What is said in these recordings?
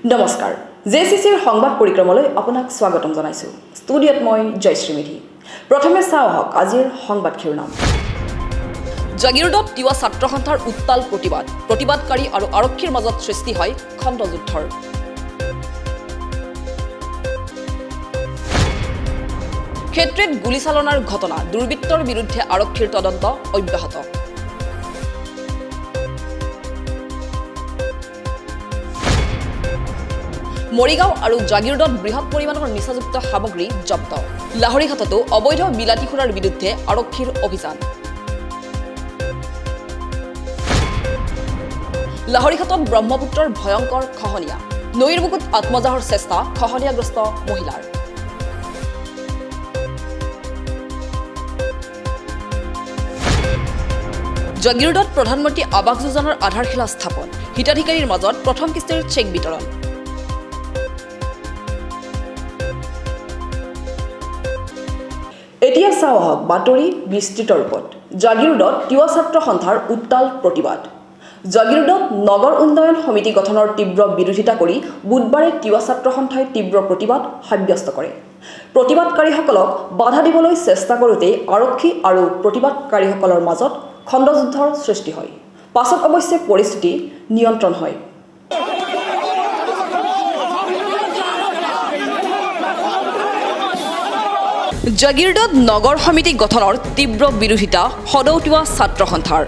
নমস্কাৰ জেচিচিৰ সংবাদ পৰিক্ৰমালৈ আপোনাক স্বাগতম জনাইছো ষ্টুডিঅত মই জয়শ্ৰী মেধি প্ৰথমে চাওঁ হক আজিৰ সংবাদ শিৰোনাম জাগিৰোডত তিৱা ছাত্ৰ সন্থাৰ উত্তাল প্ৰতিবাদকাৰী আৰু আৰক্ষীৰ মাজত সৃষ্টি হয় খণ্ডযুদ্ধৰ ক্ষেত্ৰত গুলীচালনাৰ ঘটনা দুৰ্বৃত্তৰ বিৰুদ্ধে আৰক্ষীৰ তদন্ত অব্যাহত মৰিগাঁও আৰু জাগিৰোডত বৃহৎ পৰিমাণৰ নিচাযুক্ত সামগ্ৰী জব্দ লাহৰীঘাটতো অবৈধ বিলাতী খুৰাৰ বিৰুদ্ধে আৰক্ষীৰ অভিযান লাহৰীঘাটত ব্ৰহ্মপুত্ৰৰ ভয়ংকৰ খহনীয়া নৈৰ বুকুত আত্মজাহৰ চেষ্টা খহনীয়াগ্ৰস্ত মহিলাৰ জাগিৰোডত প্ৰধানমন্ত্ৰী আৱাস যোজনাৰ আধাৰশিলা স্থাপন হিতাধিকাৰীৰ মাজত প্ৰথম কিস্তিৰ চেক বিতৰণ এতিয়া চাওঁ হওক বাতৰি বিস্তৃত ৰূপত জাগিৰোডত তিৱা ছাত্ৰ সন্থাৰ উত্তাল প্ৰতিবাদ জাগিৰোডত নগৰ উন্নয়ন সমিতি গঠনৰ তীব্ৰ বিৰোধিতা কৰি বুধবাৰে তিৱা ছাত্ৰ সন্থাই তীব্ৰ প্ৰতিবাদ সাব্যস্ত কৰে প্ৰতিবাদকাৰীসকলক বাধা দিবলৈ চেষ্টা কৰোঁতে আৰক্ষী আৰু প্ৰতিবাদকাৰীসকলৰ মাজত খণ্ডযুদ্ধৰ সৃষ্টি হয় পাছত অৱশ্যে পৰিস্থিতি নিয়ন্ত্ৰণ হয় জাগিৰোডত নগৰ সমিতি গঠনৰ তীব্ৰ বিৰোধিতা সদৌ তিৱা ছাত্ৰ সন্থাৰ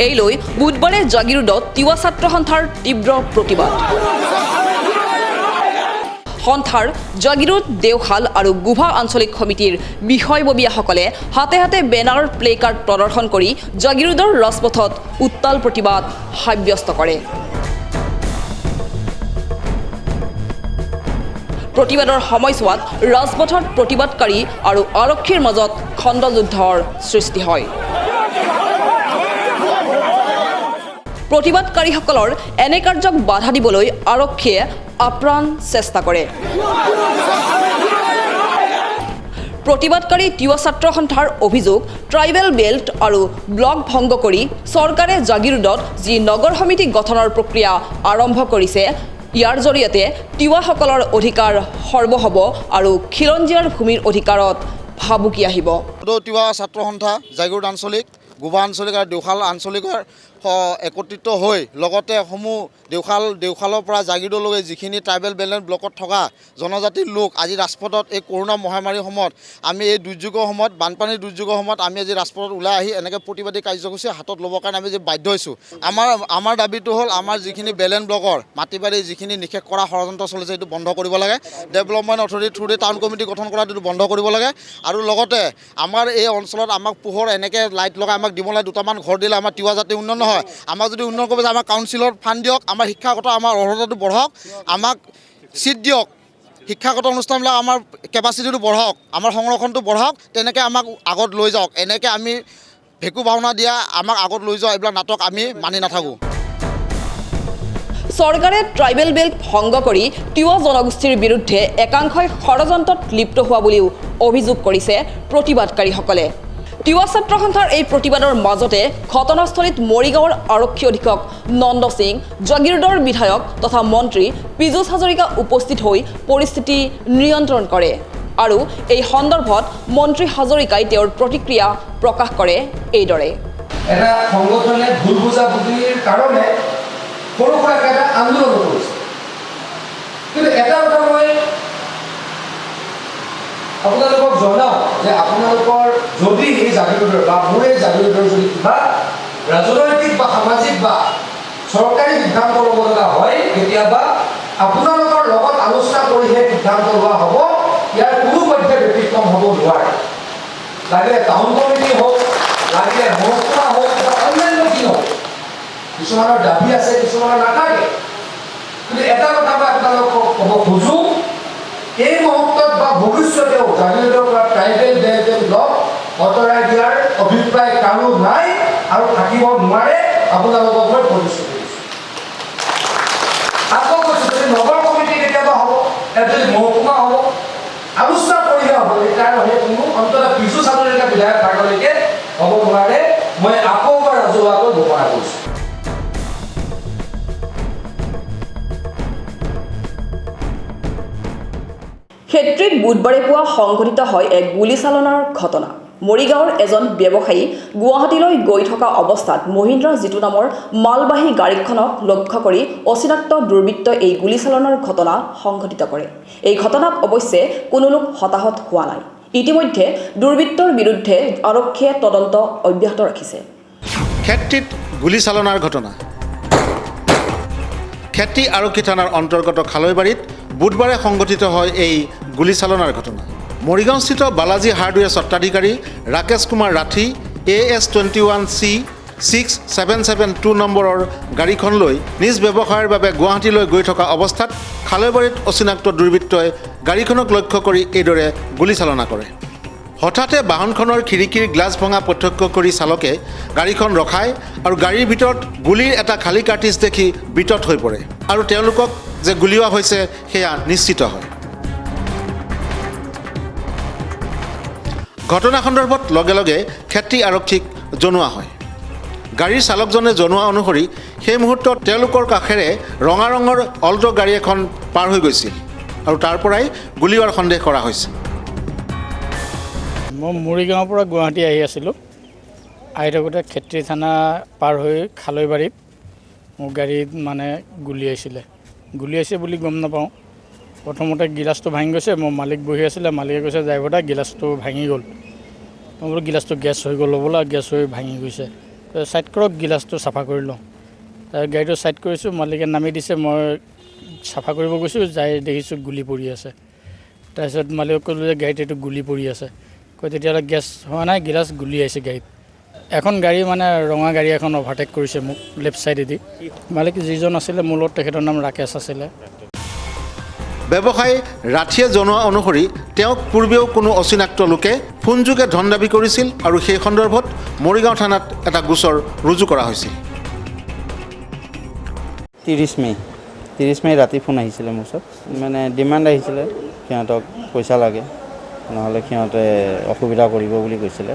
এই লৈ বুধবাৰে জাগিৰোডত তিৱা ছাত্ৰ সন্থাৰ তীব্ৰ প্ৰতিবাদ সন্থাৰ জাগিৰোড দেওশাল আৰু গুভা আঞ্চলিক সমিতিৰ বিষয়ববীয়াসকলে হাতে হাতে বেনাৰ প্লে কাৰ্ড প্ৰদৰ্শন কৰি জাগিৰোডৰ ৰাজপথত উত্তাল প্ৰতিবাদ সাব্যস্ত কৰে প্ৰতিবাদৰ সময়ছোৱাত ৰাজপথত প্ৰতিবাদকাৰী আৰু আৰক্ষীৰ মাজত খণ্ডযুদ্ধৰ সৃষ্টি হয় প্ৰতিবাদকাৰীসকলৰ এনে কাৰ্যক বাধা দিবলৈ আৰক্ষীয়ে আপ্ৰাণ চেষ্টা কৰে প্ৰতিবাদকাৰী তিৱা ছাত্ৰ সন্থাৰ অভিযোগ ট্ৰাইবেল বেল্ট আৰু ব্লক ভংগ কৰি চৰকাৰে জাগিৰোডত যি নগৰ সমিতি গঠনৰ প্ৰক্ৰিয়া আৰম্ভ কৰিছে ইয়াৰ জৰিয়তে তিৱাসকলৰ অধিকাৰ সৰ্ব হ'ব আৰু খিলঞ্জীয়াৰ ভূমিৰ অধিকাৰত ভাবুকি আহিব তিৱা ছাত্ৰ সন্থা জাগিৰোড আঞ্চলিক গুভা আঞ্চলিক আৰু দেওশাল আঞ্চলিকৰ একত্ৰিত হৈ লগতে সমূহ দেওশালৰ পৰা জাগিৰোডলৈকে যিখিনি ট্ৰাইবেল বেলেঞ্চ ব্লকত থকা জনজাতিৰ লোক আজি ৰাজপথত এই কৰোণা মহামাৰীৰ সময়ত আমি এই দুৰ্যোগৰ সময়ত বানপানীৰ দুৰ্যোগৰ সময়ত আমি আজি ৰাজপথত ওলাই আহি এনেকৈ প্ৰতিবাদী কাৰ্যসূচী হাতত ল'বৰ কাৰণে আমি যে বাধ্য হৈছোঁ আমাৰ দাবীটো হ'ল আমাৰ যিখিনি বেলেঞ্চ ব্লকৰ মাটি বাৰী যিখিনি নিষেধ কৰা ষড়যন্ত্ৰ চলিছে সেইটো বন্ধ কৰিব লাগে development authority through the town committee গঠন কৰাটো বন্ধ কৰিব লাগে আৰু লগতে আমাৰ এই অঞ্চলত আমাক পোহৰ এনেকৈ লাইট লগাই আমাক দিব লাগে দুটামান ঘৰ দিলে আমাৰ তিৱা জাতি উন্নয়ন নহয় আমাক যদি উন্নয়ন কৰিব যায় আমাৰ কাউন্সিলৰ ফাণ্ড দিয়ক আমাৰ শিক্ষাগত আমাৰ অৰ্হতাটো বঢ়াওক আমাক চিট দিয়ক শিক্ষাগত অনুষ্ঠানবিলাক আমাৰ কেপাচিটিটো বঢ়াওক আমাৰ সংৰক্ষণটো বঢ়াওক তেনেকৈ আমাক আগত লৈ যাওক এনেকৈ আমি ভেকু ভাওনা দিয়া আমাক আগত লৈ যোৱা এইবিলাক নাটক আমি মানি নাথাকোঁ চৰকাৰে ট্ৰাইবেল বেল্ট ভংগ কৰি তিৱা জনগোষ্ঠীৰ বিৰুদ্ধে একাংশই ষড়যন্ত্ৰত লিপ্ত হোৱা বুলিও অভিযোগ কৰিছে প্ৰতিবাদকাৰীসকলে তিৱা ছাত্ৰ সন্থাৰ এই প্ৰতিবাদৰ মাজতে ঘটনাস্থলীত মৰিগাঁৱৰ আৰক্ষী অধীক্ষক নন্দ সিং জাগিৰোডৰ বিধায়ক তথা মন্ত্ৰী পীযুষ হাজৰিকা উপস্থিত হৈ পৰিস্থিতি নিয়ন্ত্ৰণ কৰে আৰু এই সন্দৰ্ভত মন্ত্ৰী হাজৰিকাই তেওঁৰ প্ৰতিক্ৰিয়া প্ৰকাশ কৰে এইদৰে এটা সংগঠনে ভুল বুজাবুজিৰ কাৰণে সৰু সুৰাকৈ এটা আন্দোলন কৰিছে কিন্তু এটা কথা মই আপোনালোকক জনাওঁ যে আপোনালোকৰ যদি এই জাগিৰোডৰ বা মোৰ এই জাগিৰোডৰ যদি কিবা ৰাজনৈতিক বা সামাজিক বা চৰকাৰী সিদ্ধান্ত ল'ব লগা হয় কেতিয়াবা আপোনালোকৰ লগত আলোচনা কৰিহে সিদ্ধান্ত লোৱা হ'ব ইয়াৰ কোনো পধ্যে ব্যতিক্ৰম হ'ব নোৱাৰে লাগিলে টাউন কমিটি হওক লাগিলে মহকুমা হওক বা অন্যান্য কি হওক কিছুমানৰ দাবী আছে কিছুমানৰ নাথাকে কিন্তু এটা কথা মই আপোনালোকক ক'ব খোজোঁ এই মুহূৰ্তত বা ভৱিষ্যতেও জাগিৰোডৰ পৰা ট্ৰাইবেল বেল্ট ব্লক আঁতৰাই দিয়াৰ অভিপ্ৰায় কাৰো নাই আৰু থাকিব নোৱাৰে আপোনালোকক মই প্ৰতিশ্ৰুতি দিছোঁ আকৌ কৈছোঁ যদি নগৰ কমিটি কেতিয়াবা হ'ব যদি মহকুমা হ'ব আলোচনা কৰিলে হ'ব তাৰ কোনো অন্তত পীযুষ হাজৰিকা বিধায়ক থাকলৈকে হ'ব নোৱাৰে মই আকৌ বুধবাৰে পুৱা সংঘটিত হয় এক গুলীচালনাৰ ঘটনা। মৰিগাঁৱৰ এজন ব্যৱসায়ী গুৱাহাটীলৈ গৈ থকা অৱস্থাত মহিন্দ্ৰা জিতু নামৰ মালবাহী গাড়ীখনক লক্ষ্য কৰি অচিনাক্ত দুৰ্বৃত্তই এই গুলীচালনাৰ ঘটনা সংঘটিত কৰে। এই ঘটনাত অৱশ্যে কোনো লোক হতাহত হোৱা নাই। ইতিমধ্যে দুৰ্বৃত্তৰ বিৰুদ্ধে আৰক্ষীয়ে তদন্ত অব্যাহত ৰাখিছে। খেত্ৰীত গুলীচালনাৰ ঘটনা। খেত্ৰী আৰক্ষী থানাৰ অন্তৰ্গত খালৈবাৰীত বুধবাৰে সংঘটিত হয় এই গুলীচালনাৰ ঘটনা। মৰিগাঁওস্থিত বালাজী হাৰ্ডৱেৰ স্বত্বাধিকাৰী ৰাকেশ কুমাৰ ৰাঠী AS21C6772 নম্বৰৰ গাড়ীখন লৈ নিজ ব্যৱসায়ৰ বাবে গুৱাহাটীলৈ গৈ থকা অৱস্থাত খালৈবাৰীত অচিনাক্ত দুৰ্বৃত্তই গাড়ীখনক লক্ষ্য কৰি এইদৰে গুলীচালনা কৰে। হঠাতে বাহনখনৰ খিৰিকীৰ গ্লাছ ভঙা প্ৰত্যক্ষ কৰি চালকে গাড়ীখন ৰখায় আৰু গাড়ীৰ ভিতৰত গুলীৰ এটা খালী কাৰ্টিজ দেখি বিতত হৈ পৰে আৰু তেওঁলোকক যে গুলীওৱা হৈছে সেয়া নিশ্চিত হয়। ঘটনা সন্দৰ্ভত লগে লগে খেত্ৰী আৰক্ষীক জনোৱা হয়। গাড়ীৰ চালকজনে জনোৱা অনুসৰি সেই মুহূৰ্তত তেওঁলোকৰ কাষেৰে ৰঙা ৰঙৰ অল্ট' গাড়ী এখন পাৰ হৈ গৈছিল আৰু তাৰ পৰাই গুলীওৱাৰ সন্দেহ কৰা হৈছে। মই মৰিগাঁৱৰ পৰা গুৱাহাটী আহি আছিলোঁ। আহি থাকোঁতে খেত্ৰী থানা পাৰ হৈ খালৈবাৰীত মোৰ গাড়ীত গুলীয়াইছিলে। গুলীয়াইছে বুলি গম নাপাওঁ। প্ৰথমতে গিলাচটো ভাঙি গৈছে। মোৰ মালিক বহি আছিলে। মালিকে কৈছে ড্ৰাইভাৰটা গিলাচটো ভাঙি গ'ল। মই বোলো গিলাচটো গেছ হৈ গ'ল বোলা, গেছ হৈ ভাঙি গৈছে। ছাইড কৰক, গিলাচটো চাফা কৰি লওঁ। তাৰ গাড়ীটো ছাইড কৰিছোঁ। মালিকে নামি দিছে। মই চাফা কৰিব গৈছোঁ, যাই দেখিছোঁ গুলি পৰি আছে। তাৰপিছত মালিকক ক'লোঁ যে গাড়ীত এইটো গুলি পৰি আছে। কৈ তেতিয়াহ'লে গেছ হোৱা নাই, গিলাচ গুলি আহিছে গাড়ীত। এখন গাড়ী ৰঙা গাড়ী এখন অভাৰটেক কৰিছে মোক লেফ্ট ছাইডেদি। মালিক যিজন আছিলে মোৰ লগত, তেখেতৰ নাম ৰাকেশ আছিলে। ব্যৱসায়ী ৰাঠীয়ে জনোৱা অনুসৰি তেওঁক পূৰ্বেও কোনো অচিনাক্ত লোকে ফোনযোগে ধন দাবী কৰিছিল আৰু সেই সন্দৰ্ভত মৰিগাঁও থানাত এটা গোচৰ ৰুজু কৰা হৈছিল। 30 মে ৰাতি ফোন আহিছিলে মোৰ ওচৰত। ডিমাণ্ড আহিছিলে, সিহঁতক পইচা লাগে, নহ'লে সিহঁতে অসুবিধা কৰিব বুলি কৈছিলে।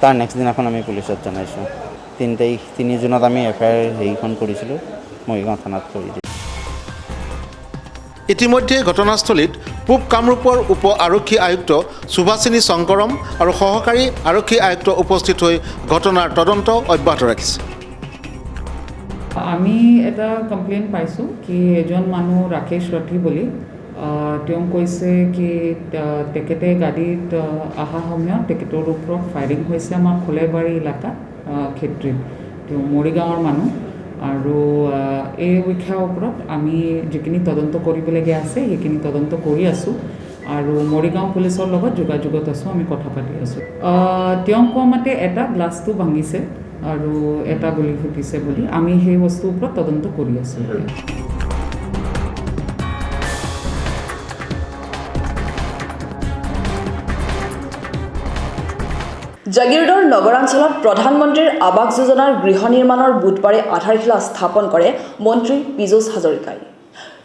তাৰ নেক্সট দিনাখন আমি পুলিচত জনাইছোঁ। 3 জুনত আমি FIR হেৰিখন কৰিছিলোঁ, মৰিগাঁও থানাত কৰি দিছোঁ। ইতিমধ্যে ঘটনাস্থলীত পূব কামৰূপৰ উপ আৰক্ষী আয়ুক্ত সুভাষিনী শংকৰম আৰু সহকাৰী আৰক্ষী আয়ুক্ত উপস্থিত হৈ ঘটনাৰ তদন্ত অব্যাহত ৰাখিছে। আমি এটা কমপ্লেইন পাইছোঁ কি এজন মানুহ ৰাকেশ ৰাঠী বুলি, তেওঁ কৈছে কি তেখেতে গাড়ীত অহা সময়ত তেখেতৰ ওপৰত ফায়াৰিং হৈছে আমাৰ খোলেবাৰী এলেকাত খেত্ৰীত। তেওঁ মৰিগাঁৱৰ মানুহ আৰু এই বিষয়ৰ ওপৰত আমি যিখিনি তদন্ত কৰিবলগীয়া আছে সেইখিনি তদন্ত কৰি আছোঁ আৰু মৰিগাঁও পুলিচৰ লগত যোগাযোগত আছোঁ, আমি কথা পাতি আছোঁ। তেওঁ কোৱা মতে এটা গ্লাছটো ভাঙিছে আৰু এটা গুলি ফুটিছে বুলি। আমি সেই বস্তুৰ ওপৰত তদন্ত কৰি আছোঁ। জাগিৰোডৰ নগৰাঞ্চলত প্ৰধানমন্ত্ৰীৰ আৱাস যোজনাৰ গৃহ নিৰ্মাণৰ বুধবাৰে আধাৰশিলা স্থাপন কৰে মন্ত্ৰী পীযুষ হাজৰিকাই।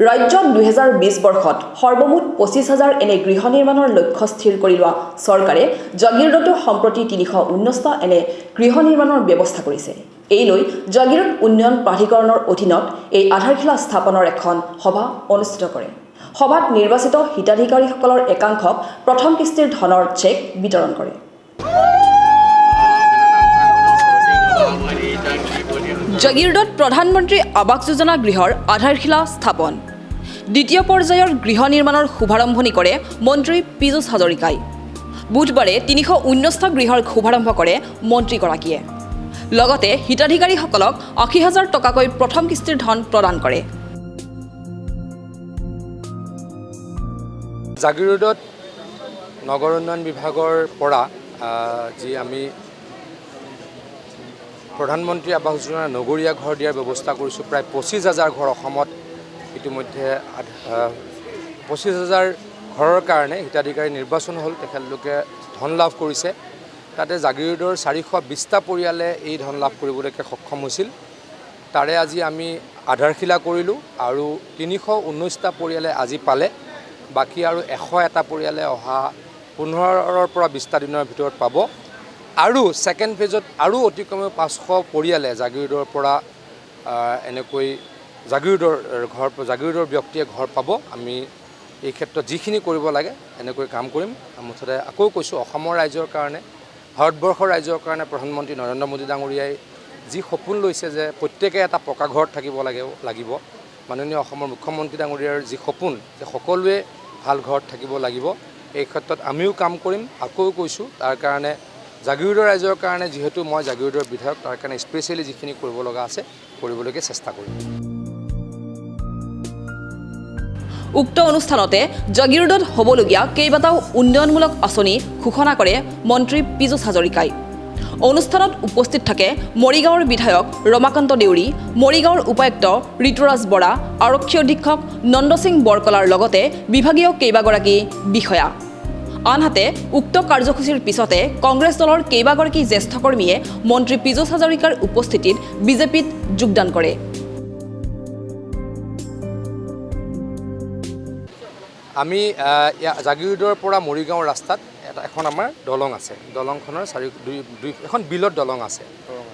ৰাজ্যত 2020 বৰ্ষত সৰ্বমুঠ 25,000 এনে গৃহ নিৰ্মাণৰ লক্ষ্য স্থিৰ কৰি লোৱা চৰকাৰে জাগিৰোডতো সম্প্ৰতি 319টা এনে গৃহ নিৰ্মাণৰ ব্যৱস্থা কৰিছে। এই লৈ জাগিৰোড উন্নয়ন প্ৰাধিকৰণৰ অধীনত এই আধাৰশিলা স্থাপনৰ এখন সভা অনুষ্ঠিত কৰে। সভাত নিৰ্বাচিত হিতাধিকাৰীসকলৰ একাংশক প্ৰথম কিস্তিৰ ধনৰ চেক বিতৰণ কৰে। জাগিৰোডত প্ৰধানমন্ত্ৰী আৱাস যোজনা গৃহৰ আধাৰশিলা স্থাপন। দ্বিতীয় পৰ্যায়ৰ গৃহ নিৰ্মাণৰ শুভাৰম্ভণি কৰে মন্ত্ৰী পীযুষ হাজৰিকাই। বুধবাৰে 319টা গৃহৰ শুভাৰম্ভ কৰে মন্ত্ৰীগৰাকীয়ে। লগতে হিতাধিকাৰীসকলক 80,000 টকাকৈ প্ৰথম কিস্তিৰ ধন প্ৰদান কৰে। জাগিৰোডত নগৰ উন্নয়ন বিভাগৰ পৰা যি আমি প্ৰধানমন্ত্ৰী আৱাস যোজনা নগৰীয়া ঘৰ দিয়াৰ ব্যৱস্থা কৰিছোঁ। প্ৰায় 25,000 ঘৰ অসমত ইতিমধ্যে 25,000 ঘৰৰ কাৰণে হিতাধিকাৰী নিৰ্বাচন হ'ল, তেখেতলোকে ধন লাভ কৰিছে। তাতে জাগিৰোডৰ 420টা পৰিয়ালে এই ধন লাভ কৰিবলৈকে সক্ষম হৈছিল। তাৰে আজি আমি আধাৰশিলা কৰিলোঁ আৰু 319টা পৰিয়ালে আজি পালে। বাকী আৰু 101টা পৰিয়ালে অহা 15ৰ পৰা 20টা দিনৰ ভিতৰত পাব। আৰু ছেকেণ্ড ফেজত আৰু অতি কমেও 500 পৰিয়ালে জাগিৰোডৰ পৰা এনেকৈ জাগিৰোডৰ ব্যক্তিয়ে ঘৰ পাব। আমি এই ক্ষেত্ৰত যিখিনি কৰিব লাগে এনেকৈ কাম কৰিম। মুঠতে আকৌ কৈছোঁ, অসমৰ ৰাইজৰ কাৰণে, ভাৰতবৰ্ষৰ ৰাইজৰ কাৰণে প্ৰধানমন্ত্ৰী নৰেন্দ্ৰ মোদী ডাঙৰীয়াই যি সপোন লৈছে যে প্ৰত্যেকে এটা পকা ঘৰত থাকিব লাগিব, মাননীয় অসমৰ মুখ্যমন্ত্ৰী ডাঙৰীয়াৰ যি সপোন যে সকলোৱে ভাল ঘৰত থাকিব লাগিব, এই ক্ষেত্ৰত আমিও কাম কৰিম। আকৌ কৈছোঁ, তাৰ কাৰণে জাগিৰোডৰ ৰাইজৰ কাৰণে, যিহেতু মই জাগিৰোডৰ বিধায়ক, তাৰ কাৰণে স্পেচিয়েলি যিখিনি কৰিব লগা আছে কৰিবলৈকে চেষ্টা কৰিম। উক্ত অনুষ্ঠানতে জাগিৰোডত হ'বলগীয়া কেইবাটাও উন্নয়নমূলক আঁচনি ঘোষণা কৰে মন্ত্ৰী পীযুষ হাজৰিকাই। অনুষ্ঠানত উপস্থিত থাকে মৰিগাঁৱৰ বিধায়ক ৰমাকান্ত দেউৰী, মৰিগাঁৱৰ উপায়ুক্ত ঋতুৰাজ বৰা, আৰক্ষী অধীক্ষক নন্দ সিং বৰকলাৰ লগতে বিভাগীয় কেইবাগৰাকী বিষয়া। আনহাতে উক্ত কাৰ্যসূচীৰ পিছতে কংগ্ৰেছ দলৰ কেইবাগৰাকী জ্যেষ্ঠ কৰ্মীয়ে মন্ত্ৰী পীযুষ হাজৰিকাৰ উপস্থিতিত বিজেপিত যোগদান কৰে। আমি জাগিৰোডৰ পৰা মৰিগাঁও ৰাস্তাত এখন আমাৰ দলং আছে। দলংখনৰ এখন বিলত দলং আছে,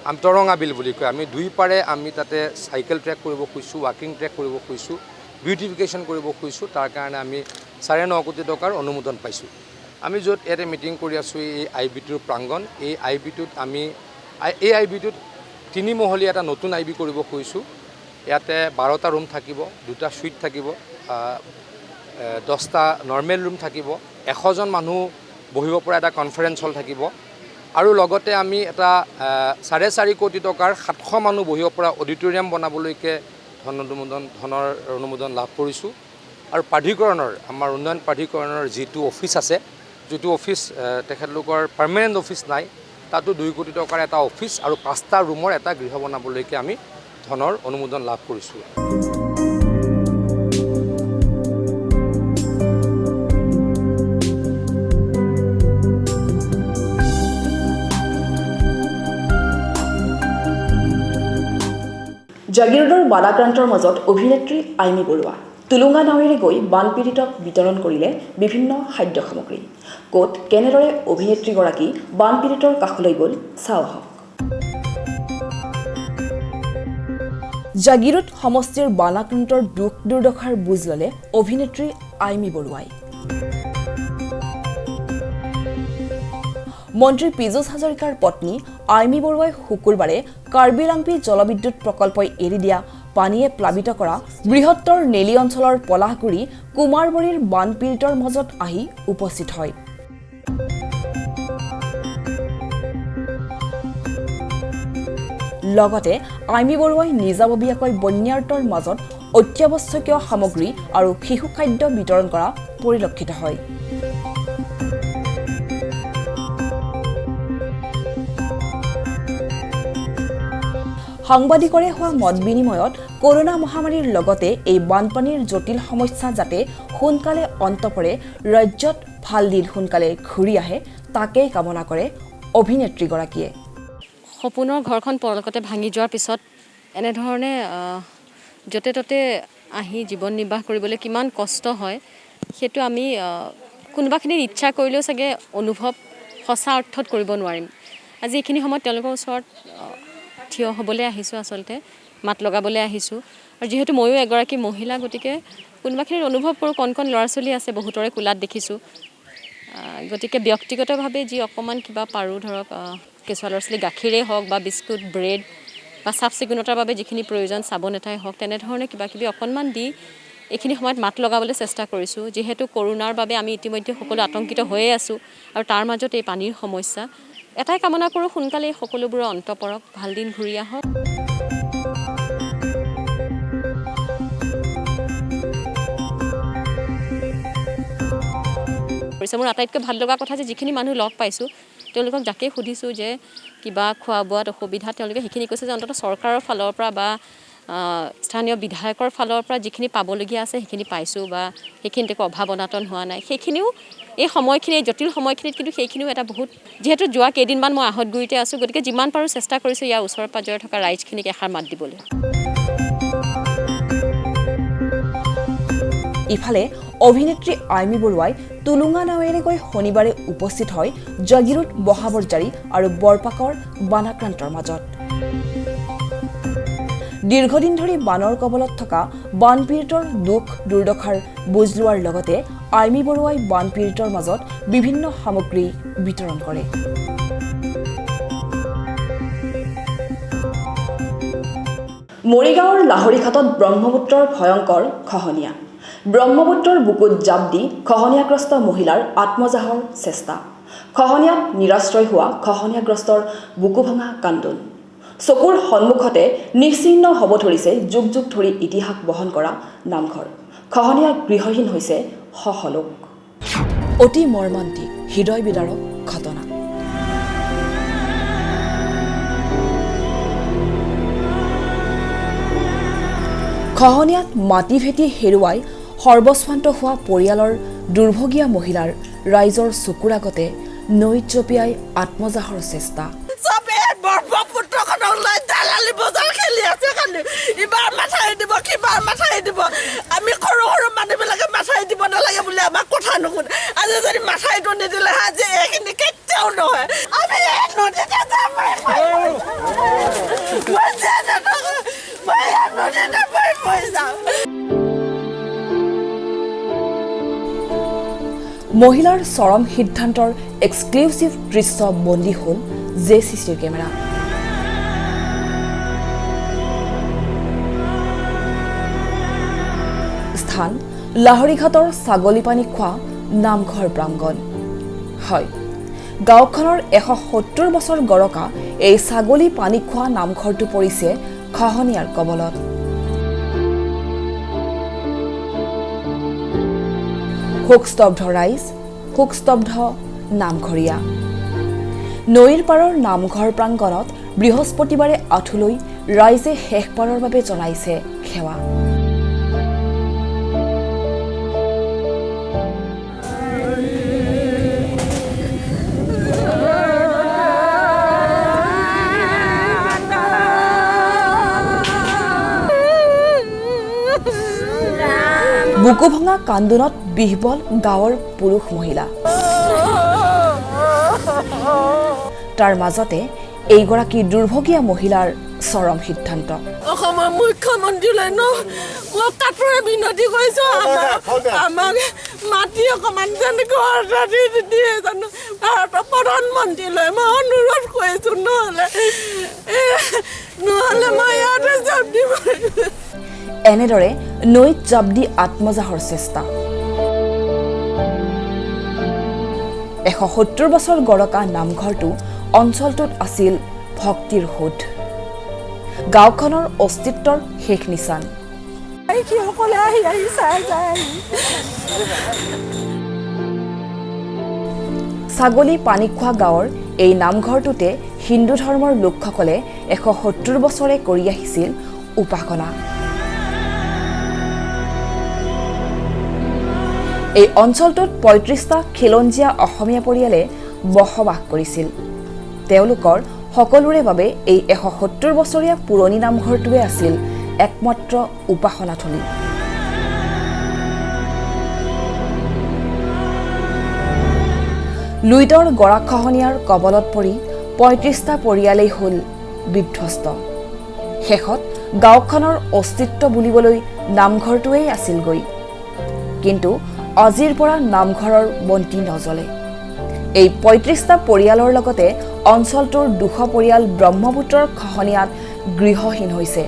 আমি তৰঙা বিল বুলি কয়। আমি দুই পাৰে আমি তাতে চাইকেল ট্ৰেক কৰিব খুজিছোঁ, ৱাকিং ট্ৰেক কৰিব খুজিছোঁ, বিউটিফিকেশ্যন কৰিব খুজিছোঁ। তাৰ কাৰণে আমি 9.5 কোটি টকাৰ অনুমোদন পাইছোঁ। আমি য'ত ইয়াতে মিটিং কৰি আছোঁ, এই IB-টোৰ প্ৰাংগণ, এই IB-টোত আমি এই IB-টোত 3 মহলীয়া এটা নতুন IB কৰিব খুজিছোঁ। ইয়াতে 12টা ৰুম থাকিব, 2টা সুইট থাকিব, 10টা নৰ্মেল ৰুম থাকিব, 100জন মানুহ বহিব পৰা এটা কনফাৰেঞ্চ হল থাকিব, আৰু লগতে আমি এটা 4.5 কোটি টকাৰ 700 মানুহ বহিব পৰা অডিটৰিয়াম বনাবলৈকে ধনৰ অনুমোদন লাভ কৰিছোঁ। আৰু প্ৰাধিকৰণৰ, আমাৰ উন্নয়ন প্ৰাধিকৰণৰ যিটো অফিচ আছে, যিটো অফিচ তেখেতলোকৰ পাৰ্মানেণ্ট অফিচ নাই, তাতো 2 কোটি টকাৰ এটা অফিচ আৰু 5টা ৰুমৰ এটা গৃহ বনাবলৈকে আমি ধনৰ অনুমোদন লাভ কৰিছোঁ। জাগিৰোডৰ বানাক্ৰান্তৰ মাজত অভিনেত্ৰী আইমী বৰুৱা টুলুঙা নাৱেৰে গৈ বানপীড়িতক বিতৰণ কৰিলে বিভিন্ন খাদ্য সামগ্ৰী। ক'ত কেনেদৰে অভিনেত্ৰীগৰাকী বানপীড়িতৰ কাষলৈ গ'ল চাওঁ আহক। জাগিৰোড সমষ্টিৰ বানাক্ৰান্তৰ দুখ দুৰ্দশাৰ বুজ ল'লে অভিনেত্ৰী আইমী বৰুৱাই। মন্ত্ৰী পীযুষ হাজৰিকাৰ পত্নী আইমী বৰুৱাই শুকুৰবাৰে কাৰ্বি লাংপি জলবিদ্যুৎ প্ৰকল্পই এৰি দিয়া পানীয়ে প্লাবিত কৰা বৃহত্তৰ নেলি অঞ্চলৰ পলাশগুৰি কুমাৰবৰীৰ বানপীড়িতৰ মাজত আহি উপস্থিত হয়। লগতে আইমী বৰুৱাই নিজাববীয়াকৈ বন্যাৰ্তৰ মাজত অত্যাৱশ্যকীয় সামগ্ৰী আৰু শিশু খাদ্য বিতৰণ কৰা পৰিলক্ষিত হয়। সাংবাদিকৰে হোৱা মত বিনিময়ত কৰোনা মহামাৰীৰ লগতে এই বানপানীৰ জটিল সমস্যা যাতে সোনকালে অন্ত পৰে, ৰাজ্যত ভাল দিন সোনকালে ঘূৰি আহে, তাকেই কামনা কৰে অভিনেত্ৰীগৰাকীয়ে। সপোনৰ ঘৰখন পলকতে ভাঙি যোৱাৰ পিছত এনেধৰণে য'তে ত'তে আহি জীৱন নিৰ্বাহ কৰিবলৈ কিমান কষ্ট হয়, সেইটো আমি কোনোবাখিনিত ইচ্ছা কৰিলেও চাগে অনুভৱ সঁচা অৰ্থত কৰিব নোৱাৰিম। আজি এইখিনি সময়ত তেওঁলোকৰ ওচৰত থিয় হ'বলৈ আহিছোঁ, আচলতে মাত লগাবলৈ আহিছোঁ। আৰু যিহেতু ময়ো এগৰাকী মহিলা, গতিকে কোনোবাখিনিত অনুভৱ কৰোঁ, কণ কণ ল'ৰা ছোৱালী আছে, বহুতৰে কোলাত দেখিছোঁ। গতিকে ব্যক্তিগতভাৱে যি অকণমান কিবা পাৰোঁ, ধৰক কেঁচুৱা ল'ৰা ছোৱালী গাখীৰেই হওক বা বিস্কুট, ব্ৰেড বা চাফ চিকুণতাৰ বাবে যিখিনি প্ৰয়োজন, চাবোন এটাই হওক, তেনেধৰণে কিবা কিবি অকণমান দি এইখিনি সময়ত মাত লগাবলৈ চেষ্টা কৰিছোঁ। যিহেতু কৰোনাৰ বাবে আমি ইতিমধ্যে সকলো আতংকিত হৈয়ে আছোঁ, আৰু তাৰ মাজত এই পানীৰ সমস্যা। এটাই কামনা কৰোঁ, সোনকালে সকলোবোৰৰ অন্ত পৰক, ভাল দিন ঘূৰি আহক। মোৰ আটাইতকৈ ভাল লগা কথা যে যিখিনি মানুহ লগ পাইছোঁ, তেওঁলোকক যাকে সুধিছোঁ যে কিবা খোৱা বোৱাত অসুবিধা, তেওঁলোকে সেইখিনি কৈছে যে অন্ততঃ চৰকাৰৰ ফালৰ পৰা বা স্থানীয় বিধায়কৰ ফালৰ পৰা যিখিনি পাবলগীয়া আছে সেইখিনি পাইছোঁ, বা সেইখিনিত একো অভাৱ অনাটন হোৱা নাই। সেইখিনিও এই সময়খিনি, এই জটিল সময়খিনিত কিন্তু সেইখিনিও এটা বহুত, যিহেতু যোৱা কেইদিনমান মই আহঁতগুৰিতে আছোঁ, গতিকে যিমান পাৰোঁ চেষ্টা কৰিছোঁ ইয়াৰ ওচৰে পাঁজৰে থকা ৰাইজখিনিক এষাৰ মাত দিবলৈ। ইফালে অভিনেত্ৰী আইমী বৰুৱাই টুলুঙা নাৱেৰে গৈ শনিবাৰে উপস্থিত হয় জাগিৰোড, বহাবৰজাৰী আৰু বৰপাকৰ বানাক্ৰান্তৰ মাজত। দীৰ্ঘদিন ধৰি বানৰ কবলত থকা বানপীড়িতৰ দুখ দুৰ্দশাৰ বুজ লোৱাৰ লগতে আৰ্মি বৰুৱাই বানপীড়িতৰ মাজত বিভিন্ন সামগ্ৰী বিতৰণ কৰে। মৰিগাঁৱৰ লাহৰীঘাটত ব্ৰহ্মপুত্ৰৰ ভয়ংকৰ খহনীয়া। ব্ৰহ্মপুত্ৰৰ বুকুত জাপ দি খহনীয়াগ্ৰস্ত মহিলাৰ আত্মজাহৰ চেষ্টা। খহনীয়াত নিৰাশ্ৰয় হোৱা খহনীয়াগ্ৰস্তৰ বুকু ভঙা কান্দোন। চকুৰ সন্মুখতে নিশ্চিহ্ন হ'ব ধৰিছে যুগ যুগ ধৰি ইতিহাস বহন কৰা নামঘৰ। খহনীয়াত গৃহহীন হৈছে শ শ লোক। অতি মৰ্মান্তিক হৃদয় বিদাৰক ঘটনা। খহনীয়াত মাটি ভেটি হেৰুৱাই সৰ্বস্বান্ত হোৱা পৰিয়ালৰ দুৰ্ভগীয়া মহিলাৰ ৰাইজৰ চকুৰ আগতে নৈত জপিয়াই আত্মজাহৰ চেষ্টা। আমি সৰু সৰু মানুহবিলাকে মাথাই দিব নালাগে বুলি আমাক কথা নুশুনে। আজি যদি মাথাইটো নিদিলে আজি এইখিনি কেতিয়াও নহয়। আমি মহিলাৰ চৰম সিদ্ধান্তৰ এক্সক্লুচিভ দৃশ্য বন্দী হ'ল JCCৰ কেমেৰা। স্থান লাহৰীঘাটৰ ছাগলীপানী খোৱা নামঘৰ প্ৰাংগণ। হয়, গাঁওখনৰ 170 বছৰ গৰকা এই ছাগলী পানী খোৱা নামঘৰটো পৰিছে খহনীয়াৰ কবলত। শোকস্তব্ধ ৰাইজ, শোকস্তব্ধ নামঘৰীয়া। নৈৰ পাৰৰ নামঘৰ প্ৰাংগণত বৃহস্পতিবাৰে আঁঠুলৈ ৰাইজে শেষবাৰৰ বাবে জনাইছে সেৱা। বুকু ভঙা কান্দোনত বিহবল গাঁৱৰ পুৰুষ মহিলা। তাৰ মাজতে এইগৰাকী দুৰ্ভগীয়া মহিলাৰ চৰম সিদ্ধান্ত। অসমৰ মুখ্যমন্ত্ৰীলৈ মই কাপোৰে বিনতি কৰিছো, আমাক মাটি অকণমান যেনেকৈ অৰ্ডাৰ দিয়ে জানো ভাৰতৰ প্ৰধানমন্ত্ৰীলৈ মই অনুৰোধ কৰিছো। নহ'লে মই ইয়াতে জাপ দিব। এনেদৰে নৈত জাপ দি আত্মজাহৰ চেষ্টা। 170 বছৰ গৰকা নামঘৰটো অঞ্চলটোত আছিল ভক্তিৰ সোধ, গাঁওখনৰ অস্তিত্বৰ শেষ নিচান। ছাগলী পানী খোৱা গাঁৱৰ এই নামঘৰটোতে হিন্দু ধৰ্মৰ লোকসকলে 170 বছৰে কৰি আহিছিল উপাসনা। এই অঞ্চলটোত 35টা খিলঞ্জীয়া অসমীয়া পৰিয়ালে বসবাস কৰিছিল। তেওঁলোকৰ সকলোৰে বাবে এই 170 বছৰীয়া পুৰণি নামঘৰটোৱে আছিল একমাত্ৰ উপাসনাথলী। লুইতৰ গৰাখহনীয়াৰ কবলত পৰি 35টা পৰিয়ালেই হ'ল বিধ্বস্ত। শেষত গাঁওখনৰ অস্তিত্ব বুলিবলৈ নামঘৰটোৱেই আছিলগৈ। কিন্তু আজিৰ পৰা নামঘৰৰ বন্তি নজ্বলে। এই 35টা পৰিয়ালৰ লগতে অঞ্চলটোৰ 200 পৰিয়াল ব্ৰহ্মপুত্ৰৰ খহনীয়াত গৃহহীন হৈছে।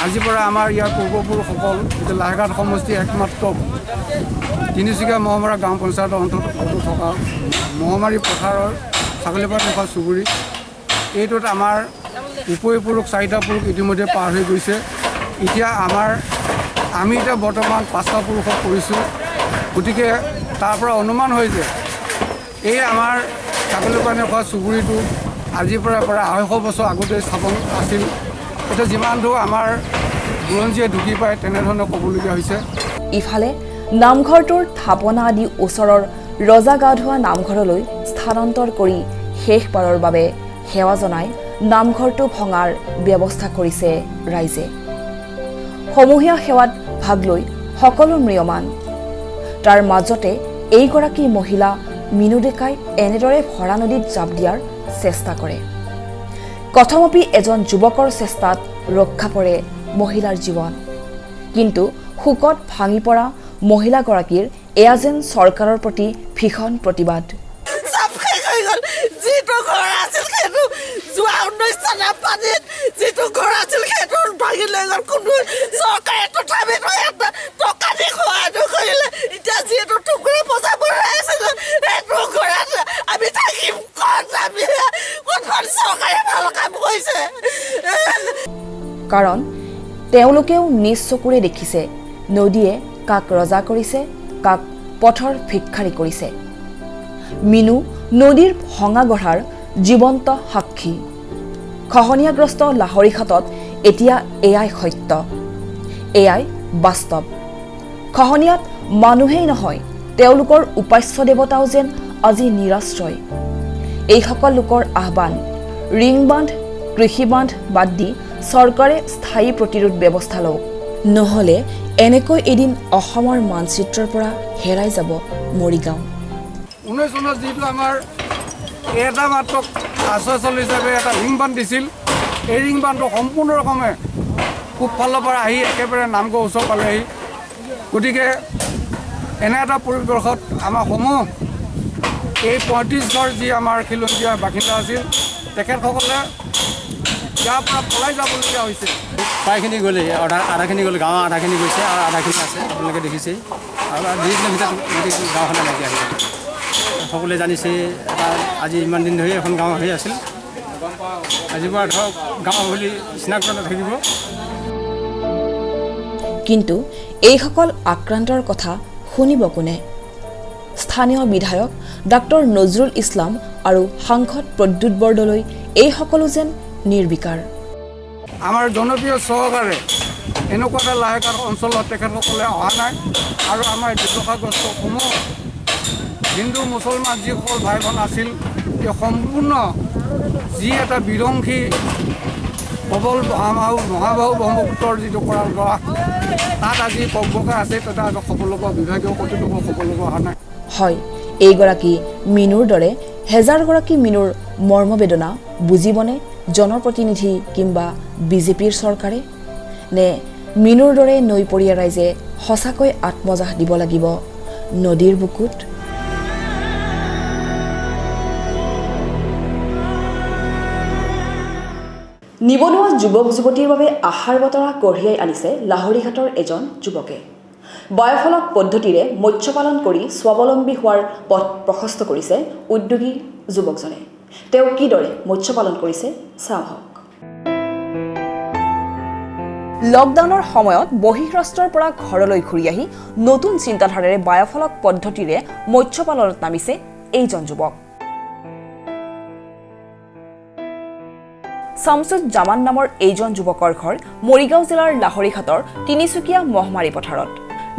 আজিৰ পৰা আমাৰ ইয়াৰ পূৰ্বপুৰুষসকল লাহীঘাট সমষ্টিৰ একমাত্ৰ তিনিচুকীয়া মহমৰা গাঁও পঞ্চায়তৰ অন্তৰ্গত থকা মহমাৰী পথাৰৰ ছাগলীপানী খোৱা চুবুৰী, এইটোত আমাৰ উপৰিপুৰুষ 4টা পুৰুষ ইতিমধ্যে পাৰ হৈ গৈছে। এতিয়া আমি এতিয়া বৰ্তমান 5টা পুৰুষক কৰিছোঁ। গতিকে তাৰ পৰা অনুমান হয় যে এই আমাৰ ছাগলীপানী খোৱা চুবুৰীটো আজিৰ পৰা প্ৰায় 250 বছৰ আগতে স্থাপন আছিল। এতিয়া যিমান দূৰ আমাৰ বুৰঞ্জীয়ে ঢুকি পায় তেনেধৰণে ক'বলগীয়া হৈছে। ইফালে নামঘৰটোৰ থাপনা আদি ওচৰৰ ৰজা গা ধোৱা নামঘৰলৈ স্থানান্তৰ কৰি শেষবাৰৰ বাবে সেৱা জনাই নামঘৰটো ভঙাৰ ব্যৱস্থা কৰিছে ৰাইজে। সমূহীয়া সেৱাত ভাগ লৈ সকলো ম্ৰিয়মান। তাৰ মাজতে এইগৰাকী মহিলা মিনু ডেকাই এনেদৰে ভৰা নদীত জাপ দিয়াৰ চেষ্টা কৰে। কথমপি এজন যুৱকৰ চেষ্টাত ৰক্ষা পৰে মহিলাৰ জীৱন। কিন্তু শোকত ভাঙি পৰা মহিলাগৰাকীৰ এয়া যেন চৰকাৰৰ প্ৰতি ভীষণ প্ৰতিবাদ। যিটো ঘৰ আছিল সেইটো যোৱা 19 চনৰ পানীত যিটো ঘৰ আছিল সেইটো ভাঙি লৈ গ'ল। কোনো চৰকাৰে তথাপিতো টকা দি সহায় কৰিলে। এতিয়া যিটো টুকুৰা পইচা বঢ়াই আছিল সেইটো ঘৰত আমি থাকিম ক'ত? আমি কোনখন চৰকাৰে ভাল কাম কৰিছে? কাৰণ তেওঁলোকেও নিজ চকুৰে দেখিছে নদীয়ে কাক ৰজা কৰিছে, কাক পথৰ ভিক্ষাৰী কৰিছে। মিনু নদীৰ ভঙা গঢ়াৰ জীৱন্ত সাক্ষী। খহনীয়াগ্ৰস্ত লাহৰীঘাটত এতিয়া এয়াই সত্য, এয়াই বাস্তৱ। খহনীয়াত মানুহেই নহয়, তেওঁলোকৰ উপাস্য দেৱতাও যেন আজি নিৰাশ্ৰয়। এইসকল লোকৰ আহ্বান, ৰিং বান্ধ, কৃষি বান্ধ বাদ দি চৰকাৰে স্থায়ী প্ৰতিৰোধ ব্যৱস্থা লওক, নহ'লে এনেকৈ এদিন অসমৰ মানচিত্ৰৰ পৰা হেৰাই যাব মৰিগাঁও। 19 চনত যিটো আমাৰ এটা মাত্ৰ আশ্বাসন হিচাপে এটা ৰিং বান্ধ দিছিল, এই ৰিং বান্ধটো সম্পূৰ্ণ ৰকমে পূব ফালৰ পৰা আহি একেবাৰে নামঘৰ ওচৰ পালেহি। গতিকে এনে এটা পৰিৱেশত আমাৰ সমূহ এই 35 ঘৰ যি আমাৰ খিলঞ্জীয়া বাসিন্দা আছিল, তেখেতসকলে ইয়াৰ পৰা পলাই যাবলগীয়া হৈছে। প্ৰায়খিনি গ'লে আধাখিনি গ'লে, গাঁৱৰ আধাখিনি গৈছে আৰু আধাখিনি আছে, আপোনালোকে দেখিছেই। আৰু 2 দিনৰ ভিতৰত গোটেই গাঁওখনে নাইকিয়া হৈ যাব। সকলোৱে জানিছে এটা আজি ইমান দিন ধৰি এখন গাঁও হৈ আছিল, আজিৰ পৰা ধৰক গাঁও বুলি চিনাক্ত নাথাকিব। কিন্তু এইসকল আক্ৰান্তৰ কথা শুনিব কোনে? স্থানীয় বিধায়ক ডাক্তৰ নজৰুল ইছলাম আৰু সাংসদ প্ৰদ্যুৎ বৰদলৈ এই সকলো যেন নিৰ্বিকাৰ। আমাৰ জনপ্ৰিয় চৰকাৰে এনেকুৱা এটা লাহেকাঠ অঞ্চলত তেখেতসকলে অহা নাই। আৰু আমাৰ ব্যৱসায়গ্ৰস্ত সমূহ হিন্দু মুছলমান যিসকল ভাই ভন আছিল, এই সম্পূৰ্ণ যি এটা বিধ্বংসী প্ৰবল মহাবাহু ব্ৰহ্মপুত্ৰৰ যিটো কৰাল গৰা, তাত আজি পকবকা আছে, তাতে সকলোকে বিভাগীয় কৰ্তৃপক্ষ সকলোকে অহা নাই। হয়, এইগৰাকী মিনুৰ দৰে হেজাৰগৰাকী মিনুৰ মৰ্মবেদনা বুজিবনে জনপ্ৰতিনিধি কিম্বা বিজেপিৰ চৰকাৰে? নে মিনুৰ দৰে নৈপৰীয়া ৰাইজে সঁচাকৈ আত্মজাহ দিব লাগিব নদীৰ বুকুত? নিবনুৱা যুৱক যুৱতীৰ বাবে আশাৰ বতৰা কঢ়িয়াই আনিছে লাহৰীঘাটৰ এজন যুৱকে। বায়'ফলক পদ্ধতিৰে মৎস্য পালন কৰি স্বাৱলম্বী হোৱাৰ পথ প্ৰশস্ত কৰিছে উদ্যোগী যুৱকজনে। তেওঁ কিদৰে মৎস্য পালন কৰিছে চাওঁ আহক। লকডাউনৰ সময়ত বহিঃৰাষ্ট্ৰৰ পৰা ঘৰলৈ ঘূৰি আহি নতুন চিন্তাধাৰাৰে বায়'ফলক পদ্ধতিৰে মৎস্য পালনত নামিছে এইজন যুৱক। শামছুজ জামান নামৰ এইজন যুৱকৰ ঘৰ মৰিগাঁও জিলাৰ লাহৰীঘাটৰ তিনিচুকীয়া মহমাৰী পথাৰত।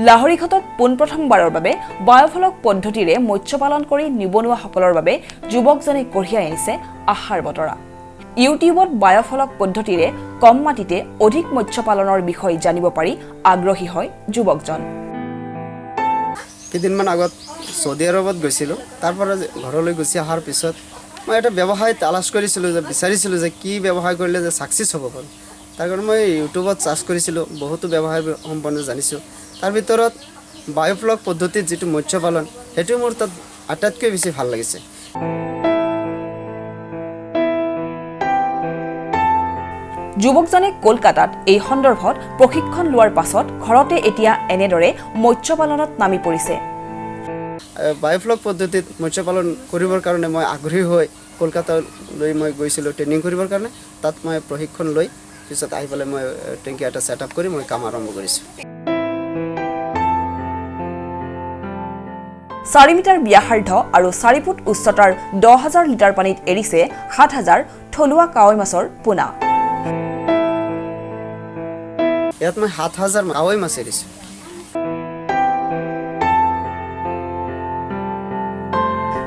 লাহৰীঘাটত পোনপ্ৰথমবাৰৰ বাবে বায়'ফলক পদ্ধতিৰে মৎস্য পালন কৰি নিবনুৱাসকলৰ বাবে যুৱকজনে কঢ়িয়াই আনিছে আশাৰ বতৰা। ইউটিউবত বায়'ফলক পদ্ধতিৰে কম মাটিতে অধিক মৎস্য পালনৰ বিষয়ে জানিব পাৰি আগ্ৰহী হয় যুৱকজন। কেইদিনমান আগত চৌদি আৰবত গৈছিলোঁ, তাৰ পৰা ঘৰলৈ গুচি অহাৰ পিছত মই এটা ব্যৱসায় তালাচ কৰিছিলোঁ, যে বিচাৰিছিলোঁ যে কি ব্যৱসায় কৰিলে যে ছাকচেছ হ'ব পাৰোঁ। তাৰ কাৰণে মই ইউটিউবত চাৰ্চ কৰিছিলোঁ, বহুতো ব্যৱসায় সম্পৰ্কে জানিছোঁ। তাৰ ভিতৰত বায়'ফ্লক পদ্ধতিত যিটো মৎস্য পালন, সেইটো মোৰ তাত আটাইতকৈ বেছি ভাল লাগিছে। যুৱকজনে কলকাতাত এই সন্দৰ্ভত প্ৰশিক্ষণ লোৱাৰ পাছত ঘৰতে এতিয়া এনেদৰে মৎস্য পালনত নামি পৰিছে। বায়'ফ্লক পদ্ধতিত মৎস্য পালন কৰিবৰ কাৰণে মই আগ্ৰহী হৈ কলকাতালৈ মই গৈছিলোঁ ট্ৰেইনিং কৰিবৰ কাৰণে। তাত মই প্ৰশিক্ষণ লৈ পিছত আহি পেলাই মই টেংকি এটা ছেট আপ কৰি মই কাম আৰম্ভ কৰিছোঁ। 4 মিটাৰ ব্যাসাৰ্ধ আৰু 4 ফুট উচ্চতাৰ 10,000 লিটাৰ পানীত এৰিছে 7,000 থলুৱা কাৱৈ মাছৰ পোনা। ইয়াত মই 7,000 কাৱৈ মাছ এৰিছোঁ।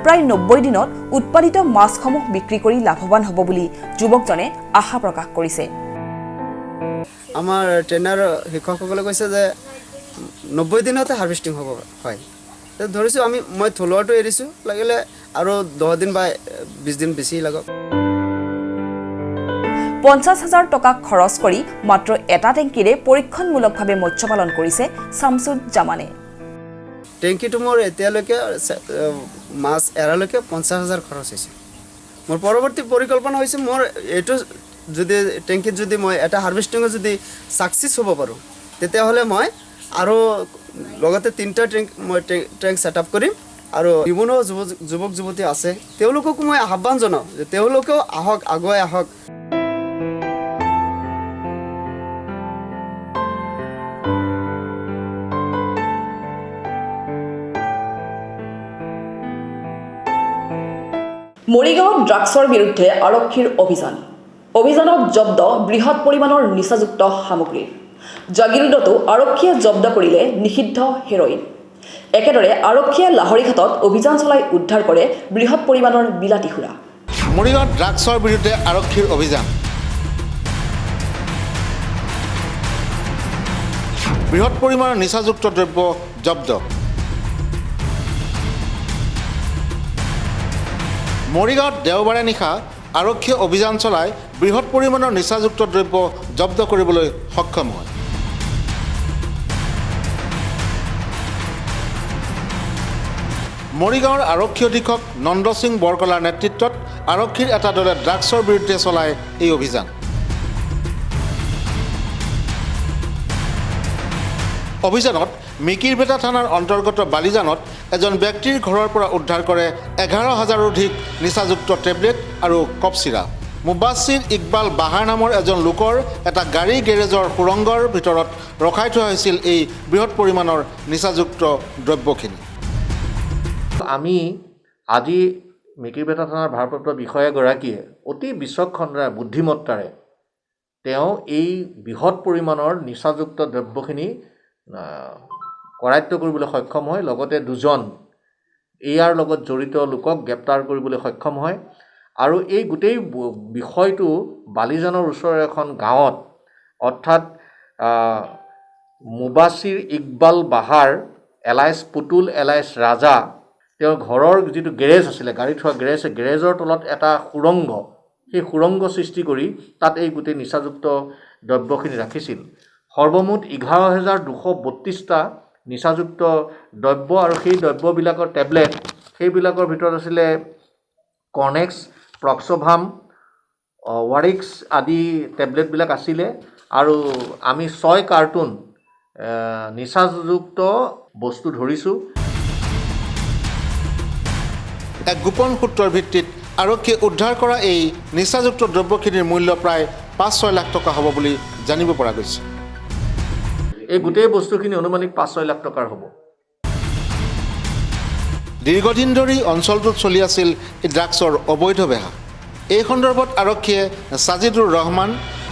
প্ৰায় 90 দিনত উৎপাদিত মাছসমূহ বিক্ৰী কৰি লাভৱান হ'ব বুলি যুৱকজনে আশা প্ৰকাশ কৰিছে। আমাৰ ট্ৰেইনাৰ শিক্ষকসকলে কৈছে যে 90 দিনতে হাৰ্ভেষ্টিং হ'ব হয়। ধৰিছোঁ মই থলুৱাটো এৰিছোঁ, লাগিলে আৰু 10 দিন বা 20 দিন বেছি লাগক। 50,000 টকা খৰচ কৰি মাত্ৰ এটা টেংকিৰে পৰীক্ষণমূলকভাৱে মৎস্য পালন কৰিছে শামছুজ্জামানে। টেংকিটো মোৰ এতিয়ালৈকে মাছ এৰালৈকে 50,000 খৰচ হৈছে। মোৰ পৰৱৰ্তী পৰিকল্পনা হৈছে মোৰ এইটো যদি টেংকিত যদি মই এটা হাৰ্ভেষ্টিঙত যদি ছাকচেছ হ'ব পাৰোঁ তেতিয়াহ'লে মই আৰু লগতে 3টা টেংক ছেটআপ কৰিম আৰু বিভিন্ন যুৱক যুৱতী আছে তেওঁলোককো মই আহ্বান জনাওঁ যে তেওঁলোকেও আহক, আগুৱাই আহক। মৰিগাঁৱত ড্ৰাগছৰ বিৰুদ্ধে আৰক্ষীৰ অভিযানত জব্দ বৃহৎ পৰিমাণৰ নিচাযুক্ত সামগ্ৰী। জাগিৰোডতো আৰক্ষীয়ে জব্দ কৰিলে নিষিদ্ধ হেৰইন। একেদৰে আৰক্ষীয়ে লাহৰীঘাটত অভিযান চলাই উদ্ধাৰ কৰে বৃহৎ পৰিমাণৰ বিলাতী সুৰা। মৰিগাঁৱত ড্ৰাগছৰ বিৰুদ্ধে আৰক্ষীৰ অভিযান। বৃহৎ পৰিমাণৰ নিচাযুক্ত দ্ৰব্য জব্দ। মৰিগাঁৱত দেওবাৰে নিশা আৰক্ষীয়ে অভিযান চলাই বৃহৎ পৰিমাণৰ নিচাযুক্ত দ্ৰব্য জব্দ কৰিবলৈ সক্ষম হয়। মৰিগাঁৱৰ আৰক্ষী অধীক্ষক নন্দ সিং বৰকলাৰ নেতৃত্বত আৰক্ষীৰ এটা দলে ড্ৰাগছৰ বিৰুদ্ধে চলায় এই অভিযান। অভিযানত মিকিৰভেটা থানাৰ অন্তৰ্গত বালিজানত এজন ব্যক্তিৰ ঘৰৰ পৰা উদ্ধাৰ কৰে 11,000ৰো অধিক নিচাযুক্ত টেবলেট আৰু কফ চিৰাপ। মুবাছিৰ ইকবাল বাহাৰ নামৰ এজন লোকৰ এটা গাড়ী গেৰেজৰ সুৰংগৰ ভিতৰত ৰখাই থোৱা হৈছিল এই বৃহৎ পৰিমাণৰ নিচাযুক্ত দ্ৰব্যখিনি। আমি আজি মিকিৰভেটা থানাৰ ভাৰপ্ৰাপ্ত বিষয়াগৰাকীয়ে অতি বিচক্ষণৰে বুদ্ধিমত্তাৰে তেওঁ এই বৃহৎ পৰিমাণৰ নিচাযুক্ত দ্ৰব্যখিনি কৰায়ত্ব কৰিবলৈ সক্ষম হয়। লগতে 2জন ইয়াৰ লগত জড়িত লোকক গ্ৰেপ্তাৰ কৰিবলৈ সক্ষম হয় আৰু এই গোটেই বিষয়টো বালিজানৰ ওচৰৰ এখন গাঁৱত অৰ্থাৎ মুবাছিৰ ইকবাল বাহাৰ এলাইছ পুতুল এলাইছ ৰাজা তেওঁৰ ঘৰৰ যিটো গেৰেজ আছিলে, গাড়ী থোৱা গেৰেজ, গেৰেজৰ তলত এটা সুৰংগ, সেই সুৰংগ সৃষ্টি কৰি তাত এই গোটেই নিচাযুক্ত দ্ৰব্যখিনি ৰাখিছিল। সৰ্বমুঠ 11,232টা নিচাযুক্ত দ্ৰব্য আৰু সেই দ্ৰব্যবিলাকৰ টেবলেট, সেইবিলাকৰ ভিতৰত আছিলে কৰ্নেক্স, প্ৰক্সোভাম, ৱাৰিক্স আদি টেবলেটবিলাক আছিলে আৰু আমি 6 কাৰ্টুন নিচাযুক্ত বস্তু ধৰিছোঁ। এক গোপন সূত্ৰৰ ভিত্তিত আৰক্ষীয়ে উদ্ধাৰ কৰা এই নিচাযুক্ত দ্ৰব্যখিনিৰ মূল্য প্ৰায় 5-6 লাখ টকা হ'ব বুলি জানিব পৰা গৈছে। এই গোটেই বস্তুখিনি অনুমানিক 5-6 লাখ টকাৰ হ'ব। দীৰ্ঘদিন ধৰি অঞ্চলটোত চলি আছিল এই ড্ৰাগছৰ অবৈধ বেহা। এই সন্দৰ্ভত আৰক্ষীয়ে ছাজিদুৰ ৰহমান,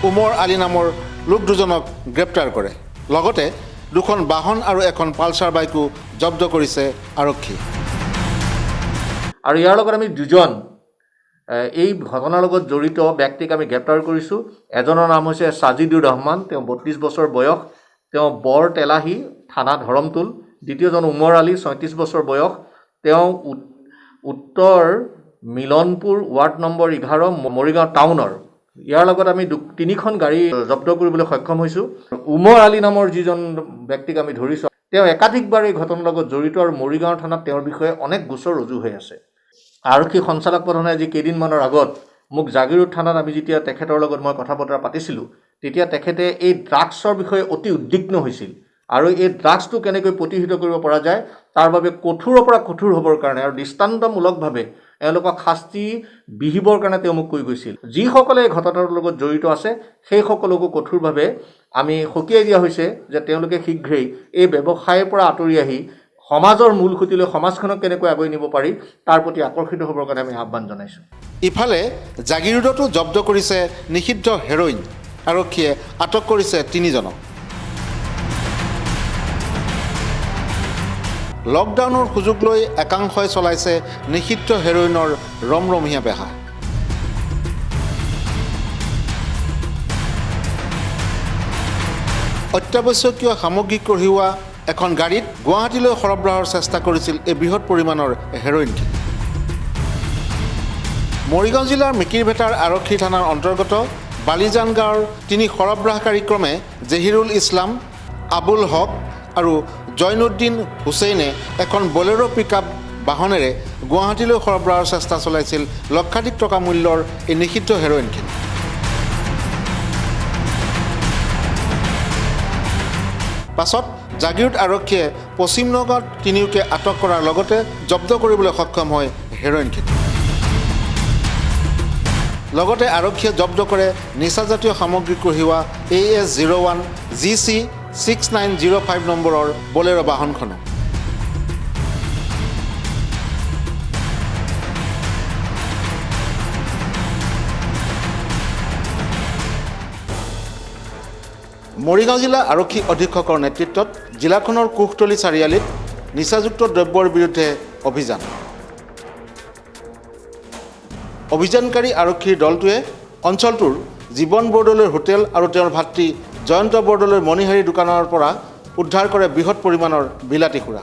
উমৰ আলী নামৰ লোক দুজনক গ্ৰেপ্তাৰ কৰে। লগতে 2খন বাহন আৰু এখন পালচাৰ বাইকো জব্দ কৰিছে আৰক্ষী। আৰু ইয়াৰ লগত আমি 2জন এই ঘটনাৰ লগত জড়িত ব্যক্তিক আমি গ্ৰেপ্তাৰ কৰিছোঁ। এজনৰ নাম হৈছে ছাজিদুৰ ৰহমান, তেওঁ 32 বছৰ বয়স, তেওঁ বৰ তেলাহী থানা ধৰমতুল। দ্বিতীয়জন উমৰ আলী, 37 বছৰ বয়স, তেওঁ উত্তৰ মিলনপুৰ ৱাৰ্ড নম্বৰ 11 মৰিগাঁও টাউনৰ। ইয়াৰ লগত আমি 3খন গাড়ী জব্দ কৰিবলৈ সক্ষম হৈছোঁ। উমৰ আলী নামৰ যিজন ব্যক্তিক আমি ধৰিছোঁ, তেওঁ একাধিকবাৰ এই ঘটনাৰ লগত জড়িত আৰু মৰিগাঁও থানাত তেওঁৰ বিষয়ে অনেক গোচৰ ৰুজু হৈ আছে। আৰক্ষী সঞ্চালক প্ৰধানে আজি কেইদিনমানৰ আগত মোক জাগিৰোড থানাত আমি যেতিয়া তেখেতৰ লগত মই কথা বতৰা পাতিছিলোঁ, তেতিয়া তেখেতে এই ড্ৰাগছৰ বিষয়ে অতি উদ্বিগ্ন হৈছিল আৰু এই ড্ৰাগছটো কেনেকৈ প্ৰতিহত কৰিব পৰা যায় তাৰ বাবে কঠোৰৰ পৰা কঠোৰ হ'বৰ কাৰণে আৰু দৃষ্টান্তমূলকভাৱে এওঁলোকক শাস্তি বিহিবৰ কাৰণে তেওঁ মোক কৈ গৈছিল। যিসকলে এই ঘটনাৰ লগত জড়িত আছে সেই সকলকো কঠোৰভাৱে আমি সকীয়াই দিয়া হৈছে যে তেওঁলোকে শীঘ্ৰেই এই ব্যৱসায়ৰ পৰা আঁতৰি আহি সমাজৰ মূল খুঁটিলৈ সমাজখনক কেনেকৈ আগুৱাই নিব পাৰি তাৰ প্ৰতি আকৰ্ষিত হ'বৰ কাৰণে আমি আহ্বান জনাইছোঁ। ইফালে জাগিৰোডতো জব্দ কৰিছে নিষিদ্ধ হেৰইন। আৰক্ষীয়ে আটক কৰিছে 3জনক। লকডাউনৰ সুযোগ লৈ একাংশই চলাইছে নিষিদ্ধ হেৰইনৰ ৰমৰমীয়া বেহা। অত্যাৱশ্যকীয় সামগ্ৰী কঢ়িওৱা এখন গাড়ীত গুৱাহাটীলৈ সৰবৰাহৰ চেষ্টা কৰিছিল এই বৃহৎ পৰিমাণৰ হেৰইনখিনি। মৰিগাঁও জিলাৰ মিকিৰভেটাৰ আৰক্ষী থানাৰ অন্তৰ্গত বালিজান গাঁৱৰ 3 সৰবৰাহকাৰী ক্ৰমে জহিৰুল ইছলাম, আবুল হক আৰু জৈনুদ্দিন হুছেইনে এখন বলেৰো পিকআপ বাহনেৰে গুৱাহাটীলৈ সৰবৰাহৰ চেষ্টা চলাইছিল লক্ষাধিক টকা মূল্যৰ এই নিষিদ্ধ হেৰইনখিনি। পাছত জাগিৰোড আৰক্ষীয়ে পশ্চিম নগাঁৱত তিনিওকে আটক কৰাৰ লগতে জব্দ কৰিবলৈ সক্ষম হয় হেৰইনখিনি। লগতে আৰক্ষীয়ে জব্দ কৰে নিচাজাতীয় সামগ্ৰী কঢ়িওৱা AS01 GC 6905 নম্বৰৰ বলেৰো বাহনখনো। মৰিগাঁও জিলা আৰক্ষী অধীক্ষকৰ নেতৃত্বত জিলাখনৰ কুশতলী চাৰিআলিত নিচাযুক্ত দ্ৰব্যৰ বিৰুদ্ধে অভিযান। অভিযানকাৰী আৰক্ষীৰ দলটোৱে অঞ্চলটোৰ জীৱন বৰদলৈৰ হোটেল আৰু তেওঁৰ ভাতৃ জয়ন্ত বৰদলৈৰ মণিহাৰী দোকানৰ পৰা উদ্ধাৰ কৰে বৃহৎ পৰিমাণৰ বিলাতী সুৰা।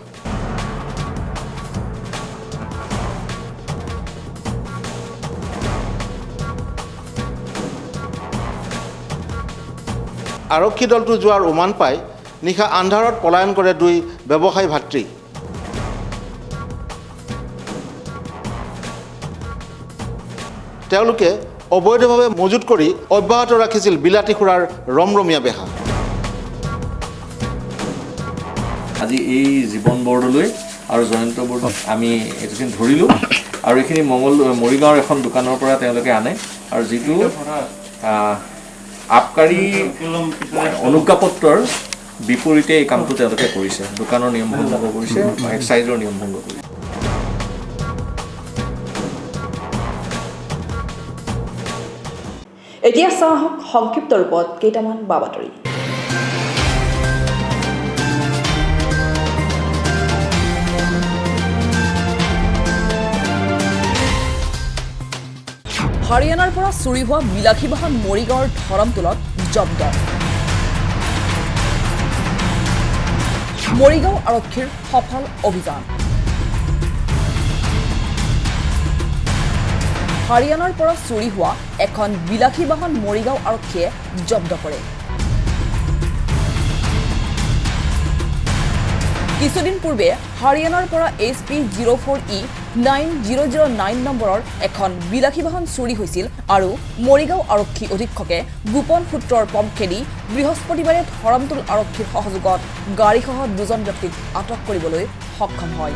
আৰক্ষী দলটো যোৱাৰ উমান পাই নিশা আন্ধাৰত পলায়ন কৰে 2 ব্যৱসায়ী ভাতৃ। তেওঁলোকে অবৈধভাৱে মজুত কৰি অব্যাহত ৰাখিছিল বিলাতী সুৰাৰ ৰমৰমীয়া বেহা। আজি এই জীৱন বৰদলৈ আৰু জয়ন্ত বৰদলৈ আমি এদিন ধৰিলোঁ আৰু এইখিনি মৰিগাঁৱৰ এখন দোকানৰ পৰা তেওঁলোকে আনে আৰু যিটো আবকাৰী অনুজ্ঞাপত্ৰৰ বিপৰীতে এই কামটো তেওঁলোকে কৰিছে। দোকানৰ নিয়ম ভংগ কৰিছে, এক্সাইজৰ নিয়ম ভংগ কৰিছে। এতিয়া চাওক সংক্ষিপ্ত ৰূপত কেইটামান বাতৰি। হাৰিয়ানাৰ পৰা চুৰি হোৱা বিলাসী বাহন মৰিগাঁৱৰ ধৰমতোলত জব্দ। মৰিগাঁও আৰক্ষীৰ সফল অভিযান। হাৰিয়ানাৰ পৰা চুৰি হোৱা এখন বিলাসী বাহন মৰিগাঁও আৰক্ষীয়ে জব্দ কৰে। কিছুদিন পূৰ্বে হাৰিয়ানাৰ পৰা SP 04E 9009 নম্বৰৰ এখন বিলাসী বাহন চুৰি হৈছিল আৰু মৰিগাঁও আৰক্ষী অধীক্ষকে গোপন সূত্ৰৰ পম খেদি বৃহস্পতিবাৰে ধৰমতোল আৰক্ষীৰ সহযোগত গাড়ীসহ 2জন ব্যক্তিক আটক কৰিবলৈ সক্ষম হয়।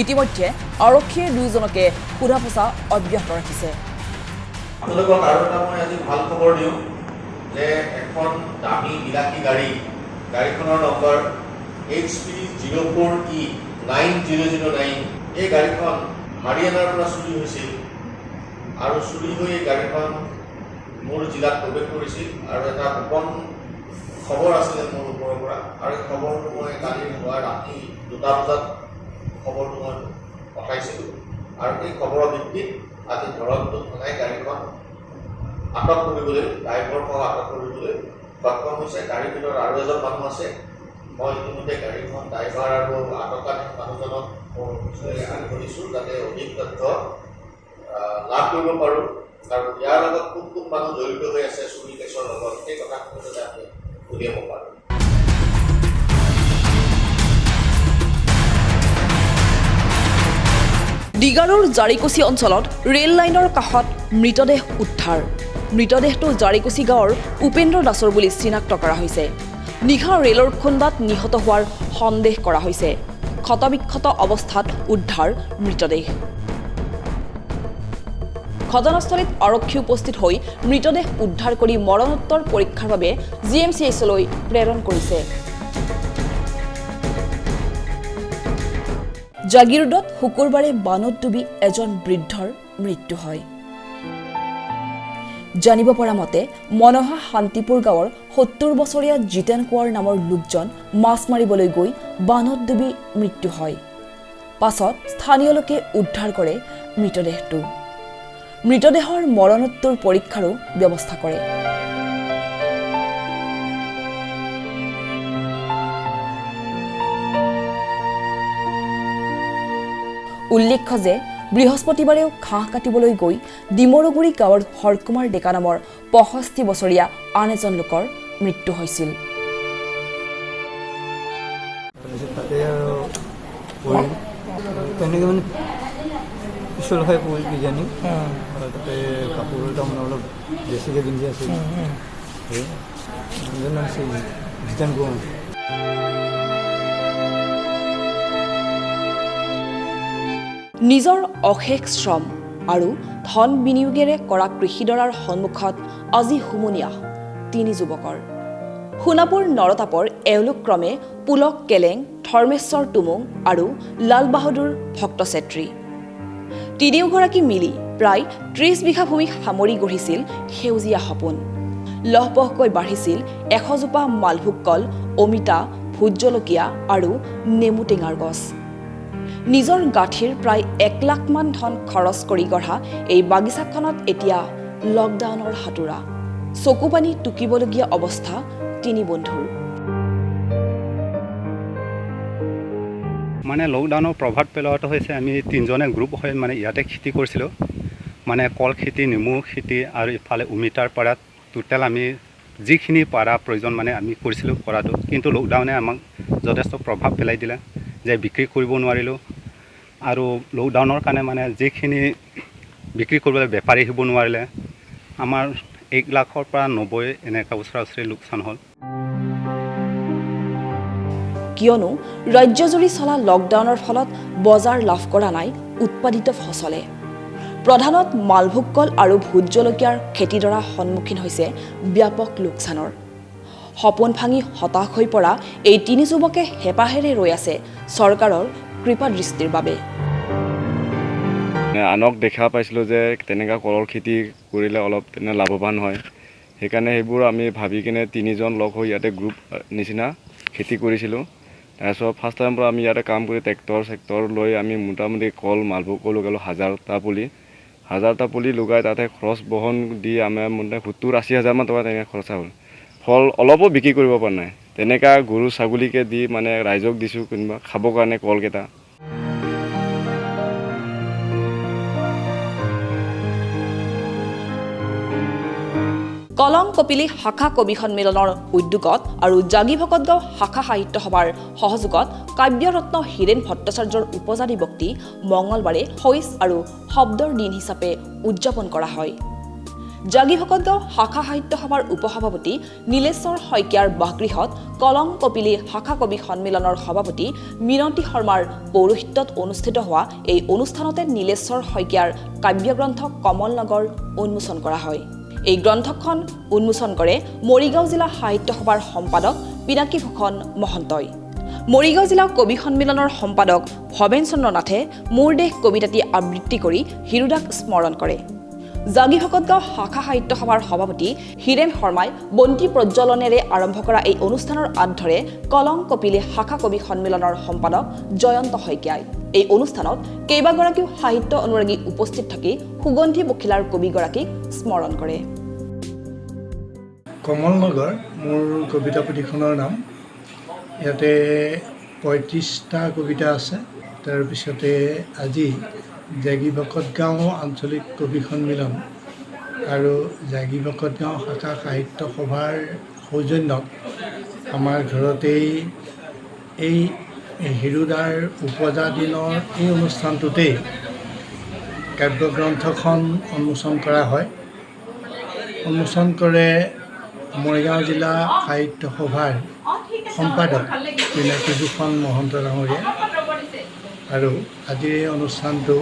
ইতিমধ্যে আৰক্ষীয়ে 2জনকে সোধা পোছা অব্যাহত ৰাখিছে। আপোনালোকক আৰু এটা মই আজি ভাল খবৰ দিওঁ যে এখন দামী বিলাসী গাড়ীখনৰ নম্বৰ HP 04E 9009 এই গাড়ীখন হাৰিয়ানাৰ পৰা চুৰি হৈছিল আৰু চুৰি হৈ এই গাড়ীখন মোৰ জিলাত প্ৰৱেশ কৰিছিল আৰু এটা গোপন খবৰ আছিলে মোৰ ওপৰৰ পৰা আৰু এই খবৰটো মই কালি ৰাতি 2টা বজাত খবৰটো মই পঠাইছিলোঁ আৰু এই খবৰৰ ভিত্তিত আজি ধৰমতোল থানাই গাড়ীখন আটক কৰিবলৈ ড্ৰাইভাৰ সহ আটক কৰিবলৈ সক্ষম হৈছে। গাড়ীৰ ভিতৰত আৰু এজন মানুহ আছে। মই ইতিমধ্যে গাড়ীখন ড্ৰাইভাৰ আৰু আটকাধীন মানুহজনক আনি কৰিছোঁ যাতে অধিক তথ্য লাভ কৰিব পাৰোঁ আৰু ইয়াৰ লগত কোন কোন মানুহ জড়িত হৈ আছে চুৰি কেছৰ লগত সেই কথাখিনি যাতে আমি উলিয়াব পাৰোঁ। ডিগাৰুৰ জাৰিকুছি অঞ্চলত ৰেল লাইনৰ কাষত মৃতদেহ উদ্ধাৰ। মৃতদেহটো জাৰিকুছি গাঁৱৰ উপেন্দ্ৰ দাসৰ বুলি চিনাক্ত কৰা হৈছে। নিশা ৰেলৰ খুন্দাত নিহত হোৱাৰ সন্দেহ কৰা হৈছে। ক্ষতবিক্ষত অৱস্থাত উদ্ধাৰ মৃতদেহ। ঘটনাস্থলীত আৰক্ষী উপস্থিত হৈ মৃতদেহ উদ্ধাৰ কৰি মৰণোত্তৰ পৰীক্ষাৰ বাবে GMCHলৈ প্ৰেৰণ কৰিছে। জাগিৰোডত শুকুৰবাৰে বানত ডুবি এজন বৃদ্ধৰ মৃত্যু হয়। জানিব পৰা মতে মনহা শান্তিপুৰ গাঁৱৰ 70 বছৰীয়া জিতেন কোঁৱৰ নামৰ লোকজন মাছ মাৰিবলৈ গৈ বানত ডুবি মৃত্যু হয়। পাছত স্থানীয় লোকে উদ্ধাৰ কৰে মৃতদেহটো। মৃতদেহৰ মৰণোত্তৰ পৰীক্ষাৰো ব্যৱস্থা কৰে। উল্লেখ্য যে বৃহস্পতিবাৰেও ঘাঁহ কাটিবলৈ গৈ ডিমৰুগুৰি গাঁৱৰ হৰকুমাৰ ডেকা নামৰ 65 বছৰীয়া আন এজন লোকৰ মৃত্যু হৈছিল। তেনেকৈ মানে পিছল খাই পৰিল কিজানি তাতে কাপোৰ তাৰমানে অলপ বেছিকৈ পিন্ধি আছিল জিতেন গোহাঁই। নিজৰ অশেষ শ্ৰম আৰু ধন বিনিয়োগেৰে কৰা কৃষিডৰাৰ সন্মুখত আজি হুমুনিয়া 3 যুৱকৰ। সোণাপুৰ নৰতাপৰ এওঁলোক ক্ৰমে পুলক কেলেং, ধৰ্মেশ্বৰ টুমুং আৰু লাল বাহাদুৰ ভক্ত চেত্ৰী। তিনিওগৰাকী মিলি প্ৰায় 30 বিঘা ভূমি সামৰি গঢ়িছিল সেউজীয়া সপোন। লহপহকৈ বাঢ়িছিল 100 জোপা মালভোগ কল, অমিতা, ভোট জলকীয়া আৰু নেমু টেঙাৰ গছ। নিজৰ গাঁঠিৰ প্ৰায় 1 লাখ মান ধন খৰচ কৰি গঢ়া এই বাগিচাখনত এতিয়া লকডাউনৰ হাতোৰা। চকুপানী টুকিবলগীয়া অৱস্থা 3 বন্ধুৰ। মানে লকডাউনৰ প্ৰভাৱ পেলোৱাটো হৈছে আমি 3জনে গ্ৰুপ হৈ মানে ইয়াতে খেতি কৰিছিলোঁ, মানে কল খেতি, নেমু খেতি আৰু ইফালে অমিতাৰ পাৰাত টোটেল আমি যিখিনি পাৰা প্ৰয়োজন মানে আমি কৰিছিলোঁ কৰাটো, কিন্তু লকডাউনে আমাক যথেষ্ট প্ৰভাৱ পেলাই দিলে যে বিক্ৰী কৰিব নোৱাৰিলোঁ। আৰু লকডাউনৰ কাৰণে মানে যিখিনি বিক্ৰী কৰিবলৈ বেপাৰী আহিব নোৱাৰিলে, আমাৰ 1 লাখৰ পৰা 90 এনেকুৱা ওচৰা ওচৰি লোকচান হ'ল। কিয়নো ৰাজ্যজুৰি চলা লকডাউনৰ ফলত বজাৰ লাভ কৰা নাই উৎপাদিত ফচলে। প্ৰধানত মালভোগ কল আৰু ভোট জলকীয়াৰ খেতিডৰা সন্মুখীন হৈছে ব্যাপক লোকচানৰ। সপোন ভাঙি হতাশ হৈ পৰা এই 3 যুৱকে হেঁপাহেৰে ৰৈ আছে চৰকাৰৰ কৃপা দৃষ্টিৰ বাবে। আনক দেখা পাইছিলোঁ যে তেনেকুৱা কলৰ খেতি কৰিলে অলপ তেনে লাভৱান হয়, সেইকাৰণে সেইবোৰ আমি ভাবি কিনে 3জন লগ হৈ ইয়াতে গ্ৰুপ নিচিনা খেতি কৰিছিলোঁ। তাৰপিছত ফাৰ্ষ্ট টাইমৰ পৰা আমি ইয়াতে কাম কৰি ট্ৰেক্টৰ লৈ আমি মোটামুটি কল, মালভোগ কল লগালোঁ 1000টা পুলি লগাই তাতে খৰচ বহন দি আমাৰ মানে 70-80 হাজাৰমান টকা তেনেকৈ খৰচা হ'ল। ফল অলপো বিক্ৰী কৰিব পৰা নাই। তেনেকুৱা গৰু ছাগলীকে দি মানে ৰাইজক দিছোঁ কোনোবা খাবৰ কাৰণে কলকেইটা। কলং কপিলী শাখা কবি সন্মিলনৰ উদ্যোগত আৰু জাগি ভকতগাঁও শাখা সাহিত্য সভাৰ সহযোগত কাব্যৰত্ন হীৰেন ভট্টাচাৰ্যৰ উপজাতি বক্তি মঙলবাৰে শইচ আৰু শব্দৰ দিন হিচাপে উদযাপন কৰা হয়। জাগি ভকতগাঁও শাখা সাহিত্য সভাৰ উপসভাপতি নীলেশ্বৰ শইকীয়াৰ বাসগৃহত কলং কপিলী শাখা কবি সন্মিলনৰ সভাপতি মিনতী শৰ্মাৰ পৌৰোহিত্যত অনুষ্ঠিত হোৱা এই অনুষ্ঠানতে নীলেশ্বৰ শইকীয়াৰ কাব্যগ্ৰন্থ কমল নগৰ উন্মোচন কৰা হয়। এই গ্ৰন্থখন উন্মোচন কৰে মৰিগাঁও জিলা সাহিত্য সভাৰ সম্পাদক পিনাকী ভূষণ মহন্তই। মৰিগাঁও জিলা কবি সন্মিলনৰ সম্পাদক ভৱেন চন্দ্ৰ নাথে মোৰ দেশ কবিতাটি আবৃত্তি কৰি হিৰুদাক স্মৰণ কৰে। জাগি ভকতগাঁও শাখা সাহিত্য সভাৰ সভাপতি হীৰেন শৰ্মাই বন্তি প্ৰজ্বলনেৰে আৰম্ভ কৰা এই অনুষ্ঠানৰ আঁত ধৰে কলং কপিলী শাখা কবি সন্মিলনৰ সম্পাদক জয়ন্ত শইকীয়াই। এই অনুষ্ঠানত কেইবাগৰাকীও সাহিত্য অনুৰাগী উপস্থিত থাকি সুগন্ধি পখিলাৰ কবিগৰাকীক স্মৰণ কৰে। কমল নগৰ মোৰ কবিতা পুথিখনৰ নাম। ইয়াতে 35টা কবিতা আছে। তাৰপিছতে আজি জাগি ভকতগাঁও আঞ্চলিক কবি সন্মিলন আৰু জাগি ভকতগাঁও শাখা সাহিত্য সভাৰ সৌজন্যত আমাৰ ঘৰতেই এই হিৰুদাৰ উপজা দিনৰ এই অনুষ্ঠানটোতেই কাব্যগ্ৰন্থখন উন্মোচন কৰা হয়। উন্মোচন কৰে মৰিগাঁও জিলা সাহিত্য সভাৰ সম্পাদক পিনাকী ভূষণ মহন্ত ডাঙৰীয়া আৰু আজিৰ এই অনুষ্ঠানটো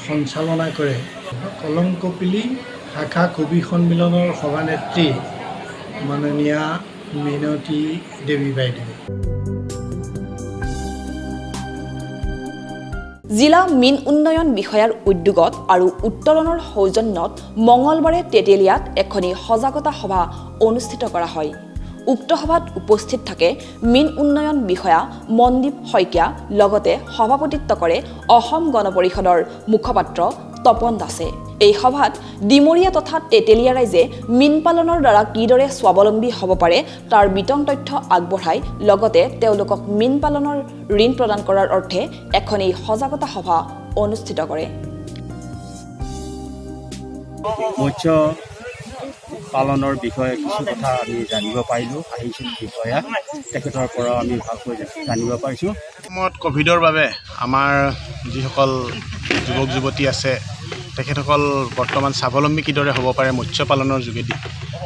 সঞ্চালনা কৰে কলং কপিলী শাখা কবি সন্মিলনৰ সভানেত্ৰী মাননীয়া মিনতী দেৱী বাইদেউ। জিলা মীন উন্নয়ন বিষয়াৰ উদ্যোগত আৰু উত্তৰণৰ সৌজন্যত মঙলবাৰে তেতেলিয়াত এখনি সজাগতা সভা অনুষ্ঠিত কৰা হয়। উক্ত সভাত উপস্থিত থাকে মীন উন্নয়ন বিষয়া মনদীপ শইকীয়া, লগতে সভাপতিত্ব কৰে অসম গণ পৰিষদৰ মুখপাত্ৰ তপন দাসে। এই সভাত ডিমৰীয়া তথা তেতেলিয়া ৰাইজে মীন পালনৰ দ্বাৰা কিদৰে স্বাৱলম্বী হ'ব পাৰে তাৰ বিতং তথ্য আগবঢ়াই লগতে তেওঁলোকক মীন পালনৰ ঋণ প্ৰদান কৰাৰ অৰ্থে এখনি সজাগতা সভা অনুষ্ঠিত কৰে। মৎস্য পালনৰ বিষয়ে কিছু কথা আমি জানিব পাৰিলোঁ। আহিছিল বিষয়া তেখেতৰ পৰা আমি ভালকৈ জানিব পাৰিছোঁ। সময়ত ক'ভিডৰ বাবে আমাৰ যিসকল যুৱক যুৱতী আছে তেখেতসকল বৰ্তমান স্বাৱলম্বী কিদৰে হ'ব পাৰে মৎস্য পালনৰ যোগেদি,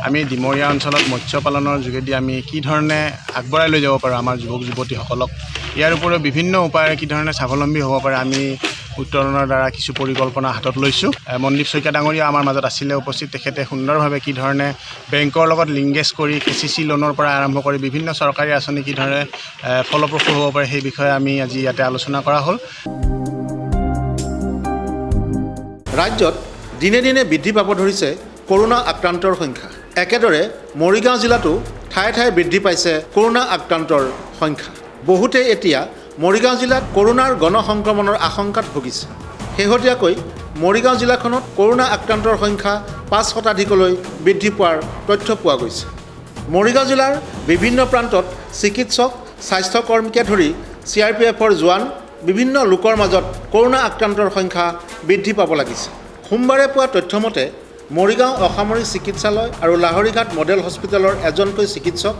আমি ডিমৰীয়া অঞ্চলত মৎস্য পালনৰ যোগেদি আমি কি ধৰণে আগবঢ়াই লৈ যাব পাৰোঁ আমাৰ যুৱক যুৱতীসকলক, ইয়াৰ উপৰিও বিভিন্ন উপায়েৰে কি ধৰণে স্বাৱলম্বী হ'ব পাৰে আমি উত্তৰণৰ দ্বাৰা কিছু পৰিকল্পনা হাতত লৈছোঁ। মনদীপ শইকীয়া ডাঙৰীয়া আমাৰ মাজত আছিলে উপস্থিত। তেখেতে সুন্দৰভাৱে কি ধৰণে বেংকৰ লগত লিংগেজ কৰি KCC লোনৰ পৰা আৰম্ভ কৰি বিভিন্ন চৰকাৰী আঁচনি কি ধৰণে ফলপ্ৰসূ হ'ব পাৰে সেই বিষয়ে আমি আজি ইয়াতে আলোচনা কৰা হ'ল। ৰাজ্যত দিনে দিনে বৃদ্ধি পাব ধৰিছে কৰোনা আক্ৰান্তৰ সংখ্যা। একেদৰে মৰিগাঁও জিলাতো ঠায়ে ঠায়ে বৃদ্ধি পাইছে কৰোনা আক্ৰান্তৰ সংখ্যা। বহুতে এতিয়া মৰিগাঁও জিলাত কৰোনাৰ গণসংক্ৰমণৰ আশংকাত ভুগিছে। শেহতীয়াকৈ মৰিগাঁও জিলাখনত কৰোনা আক্ৰান্তৰ সংখ্যা 5 শতাধিকলৈ বৃদ্ধি পোৱাৰ তথ্য পোৱা গৈছে। মৰিগাঁও জিলাৰ বিভিন্ন প্ৰান্তত চিকিৎসক, স্বাস্থ্যকৰ্মীকে ধৰি CRPFৰ জোৱান বিভিন্ন লোকৰ মাজত কৰোনা আক্ৰান্তৰ সংখ্যা বৃদ্ধি পাব লাগিছে। সোমবাৰে পোৱা তথ্যমতে মৰিগাঁও অসামৰিক চিকিৎসালয় আৰু লাহৰীঘাট মডেল হস্পিটেলৰ এজনকৈ চিকিৎসক,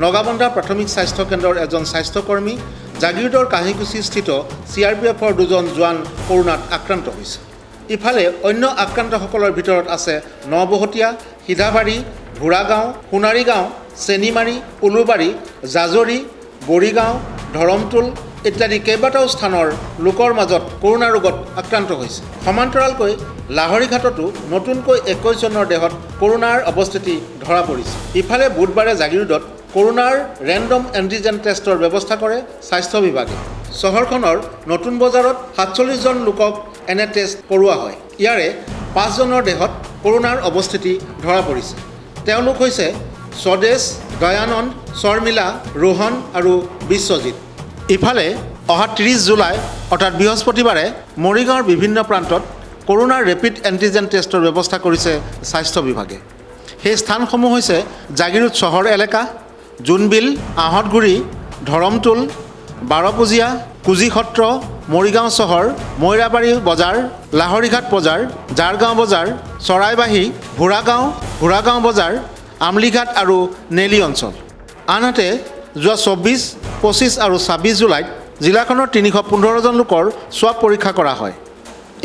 নগাবন্ধা প্ৰাথমিক স্বাস্থ্য কেন্দ্ৰৰ এজন স্বাস্থ্যকৰ্মী, জাগিৰোডৰ কাহিকুছিস্থিত CRPFৰ 2জন জোৱান কৰোনাত আক্ৰান্ত হৈছে। ইফালে অন্য আক্ৰান্তসকলৰ ভিতৰত আছে নবহতীয়া, সিধাবাৰী, ভোৰাগাঁও, সোণাৰীগাঁও, চেনিমাৰী, উলুবাৰী, জাজৰি, বৰিগাঁও, ধৰমটোল ইত্যাদি কেইবাটাও স্থানৰ লোকৰ মাজত কৰোনা ৰোগত আক্ৰান্ত হৈছে। সমান্তৰালকৈ লাহৰীঘাটতো নতুনকৈ 21 জনৰ দেহত কৰোনাৰ অৱস্থিতি ধৰা পৰিছে। ইফালে বুধবাৰে জাগিৰোডত কৰোনাৰ ৰেণ্ডম এণ্টিজেন টেষ্টৰ ব্যৱস্থা কৰে স্বাস্থ্য বিভাগে। চহৰখনৰ নতুন বজাৰত 47 জন লোকক এনে টেষ্ট কৰোৱা হয়। ইয়াৰে 5 জনৰ দেহত কৰোনাৰ অৱস্থিতি ধৰা পৰিছে। তেওঁলোক হৈছে স্বদেশ, দয়ানন্দ, শৰ্মিলা, ৰোহন আৰু বিশ্বজিৎ। ইফালে অহা 30 জুলাই অৰ্থাৎ বৃহস্পতিবাৰে মৰিগাঁৱৰ বিভিন্ন প্ৰান্তত কৰোনাৰ ৰেপিড এণ্টিজেন টেষ্টৰ ব্যৱস্থা কৰিছে স্বাস্থ্য বিভাগে। সেই স্থানসমূহ হৈছে জাগিৰোড চহৰ এলেকা, জোনবিল, আহঁতগুৰি, ধৰমটোল, বাৰপুজীয়া, কুজিসত্ৰ, মৰিগাঁও চহৰ, মৈৰাবাৰী বজাৰ, লাহৰীঘাট বজাৰ, জাৰগাঁও বজাৰ, চৰাইবাহী, ভোৰাগাঁও বজাৰ, আমলিঘাট আৰু নেলি অঞ্চল। আনহাতে যোৱা 24, 25 আৰু 26 জুলাইত জিলাখনৰ 315 জন লোকৰ স্বাব পৰীক্ষা কৰা হয়।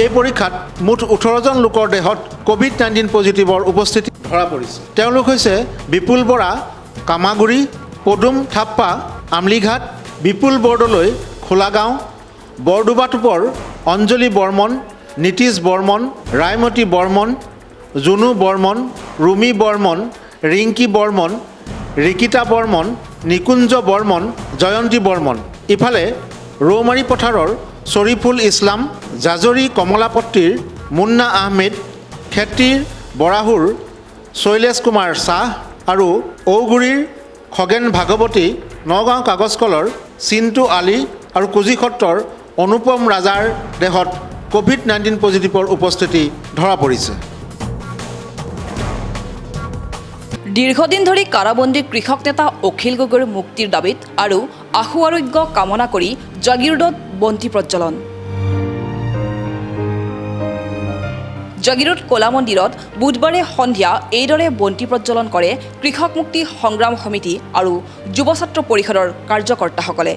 এই পৰীক্ষাত মুঠ 18 জন লোকৰ দেহত COVID-19 পজিটিভৰ উপস্থিতি ধৰা পৰিছে। তেওঁলোক হৈছে বিপুল বৰা, কামাগুৰি, পদুম থাপ্পা, আমলিঘাট, বিপুল বৰদলৈ, খোলাগাঁও, বৰডুবাটোপৰ, অঞ্জলি বৰ্মন, নীতিশ বৰ্মন, ৰায়মতী বৰ্মন, জুনু বৰ্মন, ৰুমি বৰ্মন, ৰিংকি বৰ্মন, ৰিকিতা বৰ্মন, নিকুঞ্জ বৰ্মন, জয়ন্তী বৰ্মন। ইফালে ৰৌমাৰী পথাৰৰ শ্বৰিফুল ইছলাম, জাজৰি কমলাপট্টিৰ মুন্না আহমেদ, খেতিৰ বৰাহুৰ শৈলেশ কুমাৰ শ্বাহ আৰু ঔগুৰিৰ খগেন ভাগৱতী, নগাঁও কাগজকলৰ চিন্তু আলী আৰু কুজিসত্ৰৰ অনুপম ৰাজাৰ দেহত COVID-19 পজিটিভৰ উপস্থিতি ধৰা পৰিছে। দীৰ্ঘদিন ধৰি কাৰাবন্দী কৃষক নেতা অখিল গগৈৰ মুক্তিৰ দাবীত আৰু আশু আৰোগ্য কামনা কৰি জাগিৰোডত বন্তি প্ৰজ্বলন। জাগিৰোড কলা মন্দিৰত বুধবাৰে সন্ধিয়া এইদৰে বন্তি প্ৰজ্বলন কৰে কৃষক মুক্তি সংগ্ৰাম সমিতি আৰু যুৱ ছাত্ৰ পৰিষদৰ কাৰ্যকৰ্তাসকলে।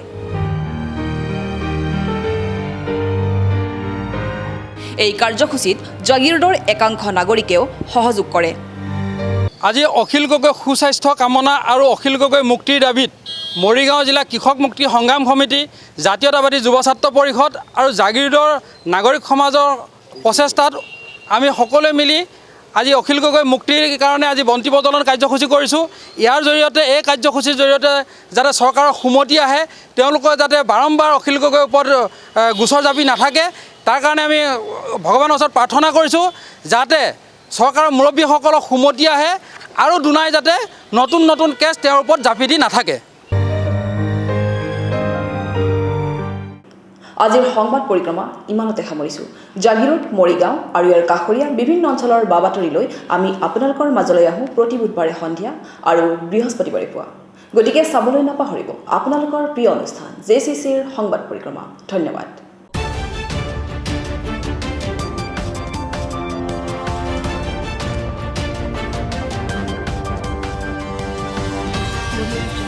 এই কাৰ্যসূচীত জাগিৰোডৰ একাংশ নাগৰিকেও সহযোগ কৰে। আজি অখিল গগৈ সুস্বাস্থ্য কামনা আৰু অখিল গগৈ মুক্তিৰ দাবীত মৰিগাঁও জিলা কৃষক মুক্তি সংগ্ৰাম সমিতি, জাতীয়তাবাদী যুৱ ছাত্ৰ পৰিষদ আৰু জাগিৰোডৰ নাগৰিক সমাজৰ প্ৰচেষ্টাত আমি সকলোৱে মিলি আজি অখিল গগৈ মুক্তিৰ কাৰণে আজি বন্তি প্ৰজ্বলন কাৰ্যসূচী কৰিছোঁ। ইয়াৰ জৰিয়তে এই কাৰ্যসূচীৰ জৰিয়তে যাতে চৰকাৰৰ সুমতি আহে, তেওঁলোকে যাতে বাৰম্বাৰ অখিল গগৈৰ ওপৰত গোচৰ জাপি নাথাকে, তাৰ কাৰণে আমি ভগৱানৰ ওচৰত প্ৰাৰ্থনা কৰিছোঁ যাতে চৰকাৰৰ মুৰব্বীসকলক সুমতি আহে আৰু দুনাই যাতে নতুন নতুন কেছ তেওঁৰ ওপৰত জাপি দি নাথাকে। আজিৰ সংবাদ পৰিক্ৰমা ইমানতে সামৰিছোঁ। জাগিৰোড, মৰিগাঁও আৰু ইয়াৰ কাষৰীয়া বিভিন্ন অঞ্চলৰ বাতৰিলৈ আমি আপোনালোকৰ মাজলৈ আহোঁ প্ৰতি বুধবাৰে সন্ধিয়া আৰু বৃহস্পতিবাৰে পুৱা। গতিকে চাবলৈ নাপাহৰিব আপোনালোকৰ প্ৰিয় অনুষ্ঠান JCCৰ সংবাদ পৰিক্ৰমা। ধন্যবাদ। Audio Jungle.